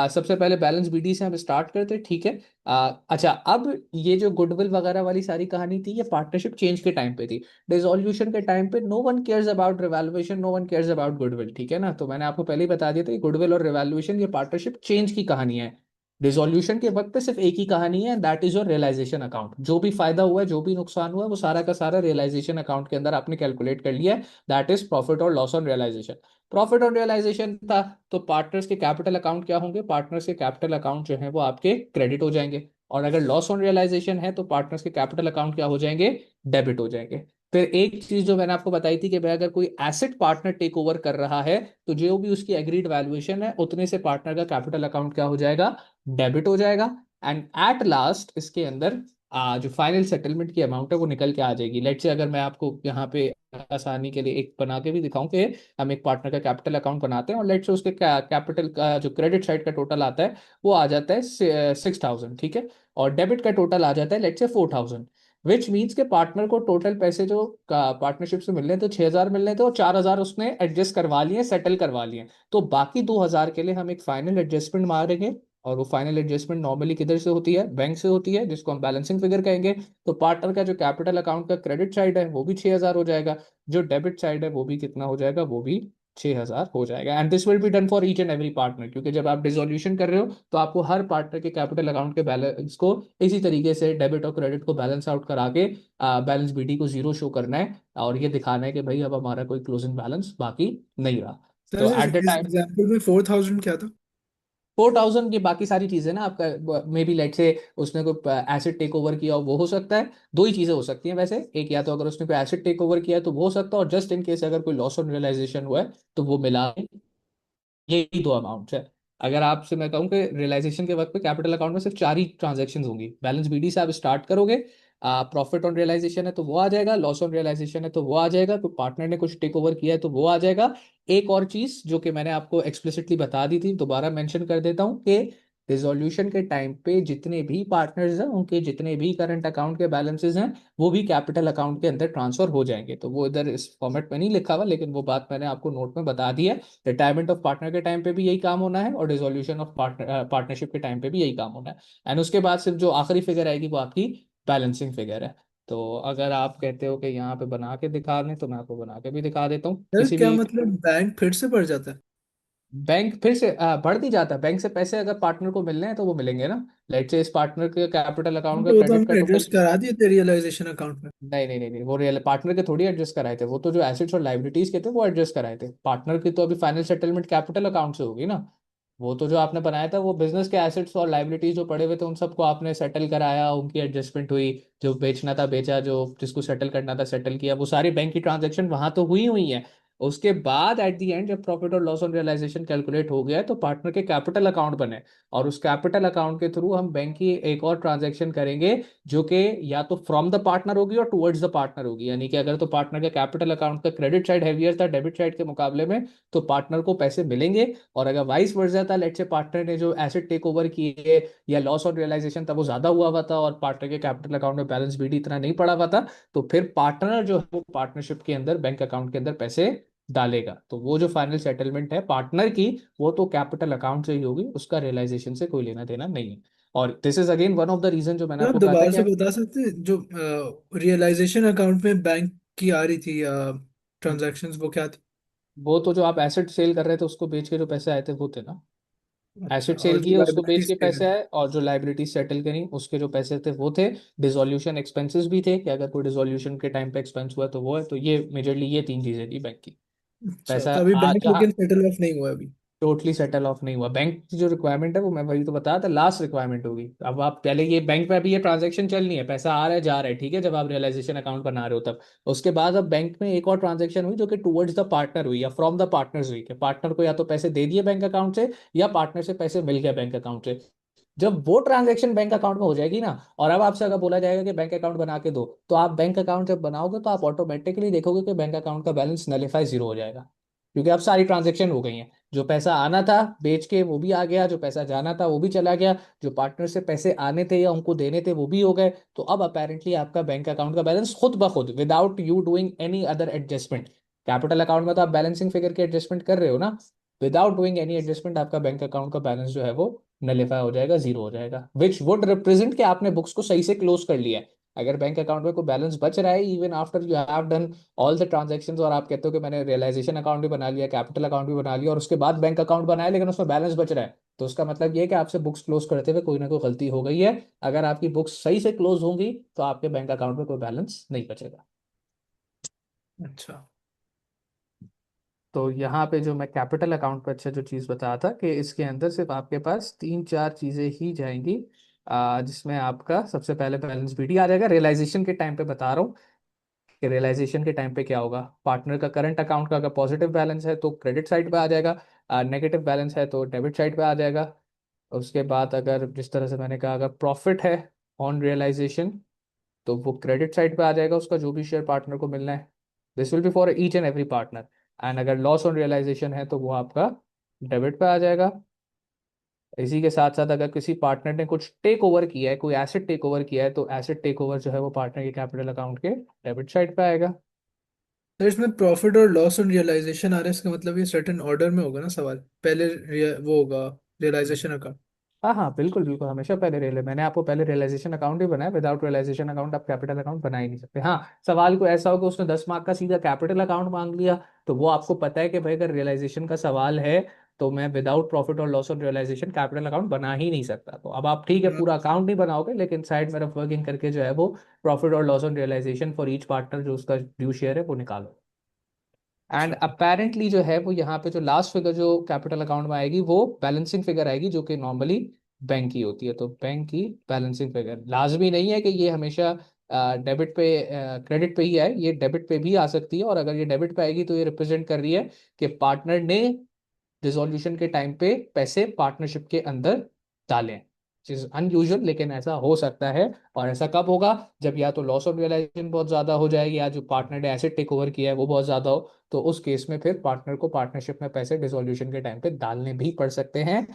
सबसे पहले बैलेंस बीडी से हम स्टार्ट करते, ठीक है। अच्छा, अब ये जो गुडविल वगैरह वाली सारी कहानी थी ये पार्टनरशिप चेंज के टाइम पे थी। डिसोल्यूशन के टाइम पे no one cares about revaluation, no one cares about goodwill, ठीक है ना। तो मैंने आपको पहले ही बता दिया था गुडविल और रिवैल्यूएशन ये पार्टनरशिप चेंज की कहानी है। डिसोल्यूशन के वक्त पे सिर्फ एक ही कहानी है, that is your realisation account. जो भी फायदा हुआ है जो भी नुकसान हुआ है वो सारा का सारा रियलाइजेशन अकाउंट के अंदर आपने कैलकुलेट कर लिया है, दैट इज प्रॉफिट और loss on realisation. Profit on realisation था तो पार्टनर्स के कैपिटल अकाउंट क्या होंगे, पार्टनर्स के कैपिटल अकाउंट जो है वो आपके क्रेडिट हो जाएंगे। और अगर लॉस ऑन रियलाइजेशन है तो पार्टनर्स के कैपिटल अकाउंट क्या हो जाएंगे, डेबिट हो जाएंगे। फिर एक चीज जो मैंने आपको बताई थी कि भाई अगर कोई एसेट पार्टनर टेक ओवर कर रहा है तो जो भी उसकी एग्रीड वैल्यूएशन है उतने से पार्टनर का कैपिटल अकाउंट क्या हो जाएगा, डेबिट हो जाएगा। एंड एट लास्ट इसके अंदर जो फाइनल सेटलमेंट की अमाउंट है वो निकल के आ जाएगी। लेट से अगर मैं आपको यहाँ पे आसानी के लिए एक बना के भी दिखाऊं कि हम एक पार्टनर का कैपिटल अकाउंट बनाते हैं और लेट से उसके कैपिटल का जो क्रेडिट साइड का टोटल आता है वो आ जाता है 6,000, ठीक है। और डेबिट का टोटल आ जाता है लेट से 4,000। विच मीन्स के पार्टनर को टोटल पैसे जो पार्टनरशिप से मिलने थे 6,000 मिलने थे और 4,000 उसने एडजस्ट करवा लिए, सेटल करवा लिए। तो बाकी 2,000 के लिए हम एक फाइनल एडजस्टमेंट मारेंगे। और वो फाइनल एडजस्टमेंट नॉर्मली किधर से होती है, बैंक से होती है, जिसको हम बैलेंसिंग फिगर कहेंगे। तो पार्टनर का जो कैपिटल अकाउंट का क्रेडिट साइड है वो भी 6,000 हो जाएगा, जो डेबिट साइड है वो भी कितना हो जाएगा, वो भी 6,000 हो जाएगा। And this will be done for each and every partner, क्योंकि जब आप डिसोल्यूशन कर रहे हो तो आपको हर पार्टनर के कैपिटल अकाउंट के बैलेंस को इसी तरीके से डेबिट और क्रेडिट को बैलेंस आउट करा के बैलेंस बीडी को जीरो शो करना है और ये दिखाना है कि भाई अब हमारा कोई क्लोजिंग बैलेंस बाकी नहीं रहा। सर तो इस एट द टाइम एग्जाम्पल में 4,000 क्या था? 4,000 की बाकी सारी चीजें ना आपका मे बी लेट से उसने कोई एसिड टेक ओवर किया हो, वो हो सकता है। दो ही चीजें हो सकती हैं वैसे, एक या तो अगर उसने कोई एसिड टेक ओवर किया है तो वो हो सकता है, और जस्ट इन केस अगर कोई लॉस ऑन रियलाइजेशन हुआ है तो वो मिला यही दो अमाउंट है। अगर आपसे मैं कहूँ कि रियलाइजेशन के वक्त पे कैपिटल अकाउंट में सिर्फ 4 ही ट्रांजेक्शन होंगी। बैलेंस बीडी से आप स्टार्ट करोगे, प्रॉफिट ऑन रियलाइजेशन है तो वो आ जाएगा, लॉस ऑन रियलाइजेशन है तो वो आ जाएगा, कोई पार्टनर ने कुछ टेक ओवर किया है तो वो आ जाएगा। एक और चीज जो कि मैंने आपको एक्सप्लिसिटली बता दी थी, दोबारा मेंशन कर देता हूँ कि रिजोल्यूशन के टाइम पे जितने भी पार्टनर्स हैं उनके जितने भी करंट अकाउंट के बैलेंसेस हैं वो भी कैपिटल अकाउंट के अंदर ट्रांसफर हो जाएंगे। तो वो इधर इस फॉर्मेट में नहीं लिखा हुआ, लेकिन वो बात मैंने आपको नोट में बता दी है। रिटायरमेंट ऑफ पार्टनर के टाइम पे भी यही काम होना है और डिसोल्यूशन ऑफ पार्टनरशिप के टाइम पे भी यही काम होना है। एंड उसके बाद सिर्फ जो आखिरी फिगर आएगी वो आपकी बैलेंसिंग फिगर है। तो अगर आप कहते हो कि यहाँ पे बना के दिखा दें तो मैं आपको बना के भी दिखा देता हूँ सर किसी क्या भी। मतलब बैंक फिर से बढ़ जाता है? बैंक फिर से बढ़ नहीं जाता। बैंक से पैसे अगर पार्टनर को मिलने हैं तो वो मिलेंगे ना। लेट से इस पार्टनर के कैपिटल अकाउंट का तो वो तो क्रेडिट का हमने टोटल। एडजस्ट करा दिए थे रियलाइजेशन अकाउंट में। नहीं नहीं नहीं नहीं, वो रियल पार्टनर के थोड़ी एडजस्ट कराए थे, वो तो जो एसेट्स और लाइबिलिटीज के थे वो एडजस्ट कराए थे। पार्टनर की तो अभी फाइनल सेटलमेंट कैपिटल अकाउंट से होगी ना। वो तो जो आपने बनाया था वो बिजनेस के एसेट्स और लाइबिलिटीज जो पड़े हुए थे उन सबको आपने सेटल कराया, उनकी एडजस्टमेंट हुई। जो बेचना था बेचा, जो जिसको सेटल करना था सेटल किया, वो सारी बैंक की ट्रांजेक्शन वहां तो हुई हुई है। उसके बाद एट द एंड जब प्रॉफिट और लॉस ऑन रियलाइजेशन कैलकुलेट हो गया है तो पार्टनर के कैपिटल अकाउंट बने। और उस कैपिटल अकाउंट के थ्रू हम बैंक की एक और ट्रांजेक्शन करेंगे, जो कि या तो फ्रॉम द पार्टनर होगी और टुवर्ड्स द पार्टनर होगी। यानी कि अगर तो पार्टनर के कैपिटल अकाउंट का क्रेडिट साइड हैवियर था डेबिट साइड के मुकाबले में, तो पार्टनर को पैसे मिलेंगे। और अगर वाइस वर्सा था, लेट्स से पार्टनर ने जो एसेट टेक ओवर किए या लॉस ऑन रियलाइजेशन था वो ज्यादा हुआ हुआ था और पार्टनर के कैपिटल अकाउंट में बैलेंस बीडी इतना नहीं पड़ा हुआ था, तो फिर पार्टनर जो है वो पार्टनरशिप के अंदर बैंक अकाउंट के अंदर पैसे डालेगा। तो वो जो फाइनल सेटलमेंट है पार्टनर की, वो तो कैपिटल अकाउंट से ही होगी, उसका रियलाइजेशन से कोई लेना देना नहीं है। और this is again one of the reason जो मैंने तो आप आपको कहा था दोबारा कि से हम बता सकते हैं जो रियलाइजेशन अकाउंट में बैंक की आ रही थी ट्रांजैक्शंस, वो क्या थी? वो तो जो आप एसेट सेल कर रहे थे उसको बेच के जो पैसे आए थे वो थे ना। अच्छा, एसेट और सेल जो किए उसको बेच लाइबिलिटीज के पे पैसे आए, और जो लाइबिलिटी सेटल करी उसके जो पैसे थे वो थे। डिसोल्यूशन एक्सपेंसेस भी थे कि अगर कोई डिसोल्यूशन के टाइम पे एक्सपेंस हुआ तो वो है। तो ये मेजरली ये तीन चीजें थी बैंक की। अच्छा, पैसा तो अभी आ बैंक जहाँ लेकिन सेटल ऑफ नहीं हुआ अभी। टोटली सेटल ऑफ नहीं हुआ। बैंक की जो रिक्वायरमेंट है वो मैं वही तो बताया था, लास्ट रिक्वायरमेंट होगी। अब आप पहले ये बैंक में अभी ये ट्रांजेक्शन चल नहीं है, पैसा आ रहा है जा रहा है, ठीक है, जब आप रियलाइजेशन अकाउंट बना रहे हो तब। उसके बाद अब बैंक में एक और ट्रांजेक्शन हुई जो कि टुवर्ड्स द पार्टनर हुई या फ्रॉम द पार्टनर्स हुई, कि पार्टनर को या तो पैसे दे दिए बैंक अकाउंट से या पार्टनर से पैसे मिल गए बैंक अकाउंट से। जब वो ट्रांजेक्शन बैंक अकाउंट में हो जाएगी ना, और अब आपसे अगर बोला जाएगा कि बैंक अकाउंट बना के दो, तो आप बैंक अकाउंट जब बनाओगे तो आप ऑटोमेटिकली देखोगे कि बैंक अकाउंट का बैलेंस नलीफाई जीरो हो जाएगा। क्योंकि अब सारी ट्रांजेक्शन हो गई हैं। जो पैसा आना था बेच के वो भी आ गया, जो पैसा जाना था वो भी चला गया, जो पार्टनर से पैसे आने थे या उनको देने थे वो भी हो गए। तो अब अपेरेंटली आपका बैंक अकाउंट का बैलेंस खुद ब खुद, without you doing any other adjustment. Capital account में तो आप बैलेंसिंग फिगर के एडजस्टमेंट कर रहे हो ना। विदाउट डूइंग एनी एडजस्टमेंट आपका बैंक अकाउंट का बैलेंस जो है वो नलीफाई हो जाएगा, जीरो हो जाएगा, विच वुड रिप्रेजेंट कि आपने बुक्स को सही से क्लोज कर लिया है। अगर बैंक अकाउंट में कोई बैलेंस बच रहा है even after you have done all the transactions, और आप कहते हो कि मैंने रियलाइजेशन अकाउंट भी बना लिया, कैपिटल अकाउंट भी बना लिया और उसके बाद बैंक अकाउंट बनाया लेकिन उसमें बैलेंस बच रहा है, तो उसका मतलब ये है कि आपसे बुक्स क्लोज करते हुए कोई ना कोई गलती हो गई है। अगर आपकी बुक्स सही से क्लोज होंगी तो आपके बैंक अकाउंट में कोई बैलेंस नहीं बचेगा। अच्छा। तो यहाँ पे जो मैं कैपिटल अकाउंट पे अच्छा जो चीज़ बताया था कि इसके अंदर सिर्फ आपके पास तीन चार चीज़ें ही जाएंगी, जिसमें आपका सबसे पहले बैलेंस बीटी आ जाएगा। रियलाइजेशन के टाइम पे बता रहा हूँ कि रियलाइजेशन के टाइम पे क्या होगा। पार्टनर का करंट अकाउंट का अगर पॉजिटिव बैलेंस है तो क्रेडिट साइड पे आ जाएगा, नेगेटिव बैलेंस है तो डेबिट साइड पे आ जाएगा। उसके बाद अगर जिस तरह से मैंने कहा अगर प्रॉफिट है ऑन रियलाइजेशन तो वो क्रेडिट साइड पे आ जाएगा, उसका जो भी शेयर पार्टनर को मिलना है। This will be for each and every partner. And अगर लॉस ऑन रियलाइजेशन है तो वो आपका डेबिट पे आ जाएगा। इसी के साथ साथ अगर किसी पार्टनर ने कुछ टेक ओवर किया है, कोई एसेट टेक ओवर किया है, तो एसेट टेक ओवर जो है वो पार्टनर के कैपिटल अकाउंट के डेबिट साइड पे आएगा। तो इसमें प्रॉफिट और लॉस ऑन रियलाइजेशन आ रहा है, इसका मतलब ये सर्टेन ऑर्डर में होगा ना सवाल। पहले वो होगा रियलाइजेशन अकाउंट। हाँ हाँ बिल्कुल बिल्कुल, हमेशा पहले रियल मैंने आपको पहले रियलाइजेशन अकाउंट ही बनाया। विदाउट रियलाइजेशन अकाउंट आप कैपिटल अकाउंट बना ही नहीं सकते। हाँ, सवाल को ऐसा हो कि उसने 10 मार्क का सीधा कैपिटल अकाउंट मांग लिया, तो वो आपको पता है कि भाई अगर रियलाइजेशन का सवाल है तो मैं विदाउट प्रॉफिट और loss on realisation capital account बना ही नहीं सकता। तो अब आप ठीक है पूरा अकाउंट नहीं बनाओगे लेकिन साइड में रफ वर्किंग करके जो है वो प्रॉफिट और loss on realisation for each partner जो उसका ड्यू शेयर है वो निकालो। एंड अच्छा। अपेरेंटली जो है वो यहाँ पे जो लास्ट फिगर जो कैपिटल अकाउंट में आएगी वो बैलेंसिंग फिगर आएगी, जो कि नॉर्मली बैंक की होती है। तो बैंक की बैलेंसिंग फिगर लाजमी नहीं है कि ये हमेशा डेबिट पे क्रेडिट पे ही आए, ये डेबिट पे भी आ सकती है। और अगर ये डेबिट पे आएगी तो ये रिप्रेजेंट कर रही है कि पार्टनर ने डिसॉल्यूशन के टाइम पे पैसे पार्टनरशिप के अंदर डालें। चीज अनयूजुअल लेकिन ऐसा हो सकता है। और ऐसा कब होगा, जब या तो लॉस ऑफ रियलाइजेशन बहुत ज्यादा हो जाएगी या जो पार्टनर ने एसेट टेक ओवर किया है वो बहुत ज्यादा हो, तो उस केस में फिर पार्टनर को पार्टनरशिप में पैसे डिसॉल्यूशन के टाइम पे डालने भी पड़ सकते हैं।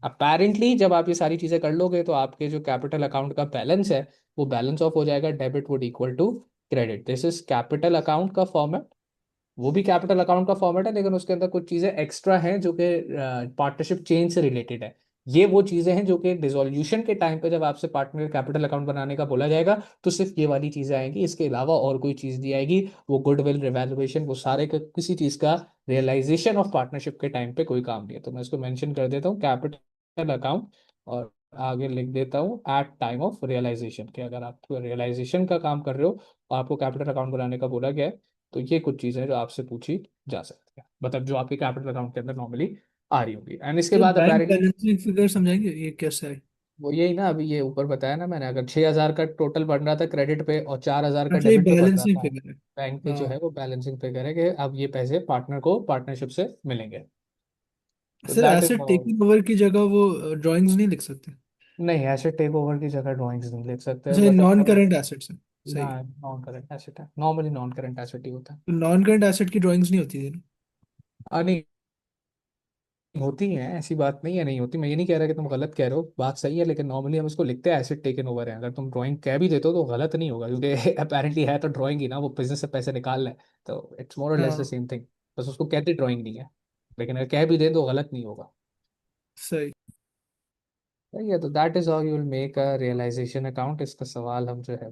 अपेरेंटली जब आप ये सारी चीजें कर लोगे तो आपके जो कैपिटल अकाउंट का बैलेंस है वो बैलेंस ऑफ हो जाएगा, debit would equal to credit. This is capital account का फॉर्मेट। वो भी कैपिटल अकाउंट का फॉर्मेट है लेकिन उसके अंदर कुछ चीजें एक्स्ट्रा हैं जो कि पार्टनरशिप चेन से रिलेटेड है। ये वो चीजें हैं जो कि डिसोल्यूशन के टाइम पे जब आपसे पार्टनर कैपिटल अकाउंट बनाने का बोला जाएगा तो सिर्फ ये वाली चीजें आएंगी, इसके अलावा और कोई चीज नहीं आएगी। वो गुडविल रिवैल्यूएशन वो सारे किसी चीज का रियलाइजेशन ऑफ पार्टनरशिप के टाइम पे कोई काम नहीं है। तो मैं इसको मेंशन कर देता हूँ कैपिटल अकाउंट, और आगे लिख देता हूँ एट टाइम ऑफ रियलाइजेशन, कि अगर आप रियलाइजेशन का काम कर रहे हो और आपको कैपिटल अकाउंट बनाने का बोला गया है तो ये कुछ चीजें हैं जो आपसे पूछी जा सकती है, मतलब जो आपके कैपिटल अकाउंट के अंदर नॉर्मली आ रही होंगी। एंड इसके ये बाद बैंक अपेरेंटली बैलेंसिंग फिगर समझाएंगे ये कैसा है? वो यही ना, अभी ये ऊपर बताया ना मैंने, अगर 6,000 का टोटल बन रहा था क्रेडिट पे और 4,000 का अच्छा, ये डेबिट पे बन रहा बैलेंसिंग था, फिगर है। बैंक पे जो हाँ है वो बैलेंसिंग पे करे कि अब ये पैसे पार्टनर को पार्टनरशिप से मिलेंगे। तो sir, that is asset taking over की जगह वो ड्राइंग्स नहीं लिख सकते? नहीं, एसेट टेक ओवर की जगह ड्राइंग्स नहीं लिख सकते, अच्छा, ये बट नॉन अगर करेंट एसेट्स है। ना, सही है। नॉन करंट एसेट है, नॉर्मली नॉन करंट एसेट ही होता है। तो नॉन करेंट एसेट की ड्राइंग्स नहीं होती थी ना? नहीं, होती हैं, ऐसी बात नहीं है नहीं होती, मैं ये नहीं कह रहा कि तुम गलत कह रहे हो, बात सही है, लेकिन नॉर्मली हम इसको लिखते हैं एसेट टेकन ओवर है। अगर तुम ड्राइंग कह भी देते हो तो गलत नहीं होगा, क्योंकि अपेरेंटली है तो ड्राइंग ही ना, वो बिजनेस से पैसे निकाल रहा है, तो इट्स मोर और लेस द हाँ, सेम थिंग। बस उसको कहते ड्राइंग नहीं है, लेकिन अगर कह भी दे तो गलत नहीं होगा। सही। सही है, तो that is how you will make a realisation account. इसका सवाल हम जो है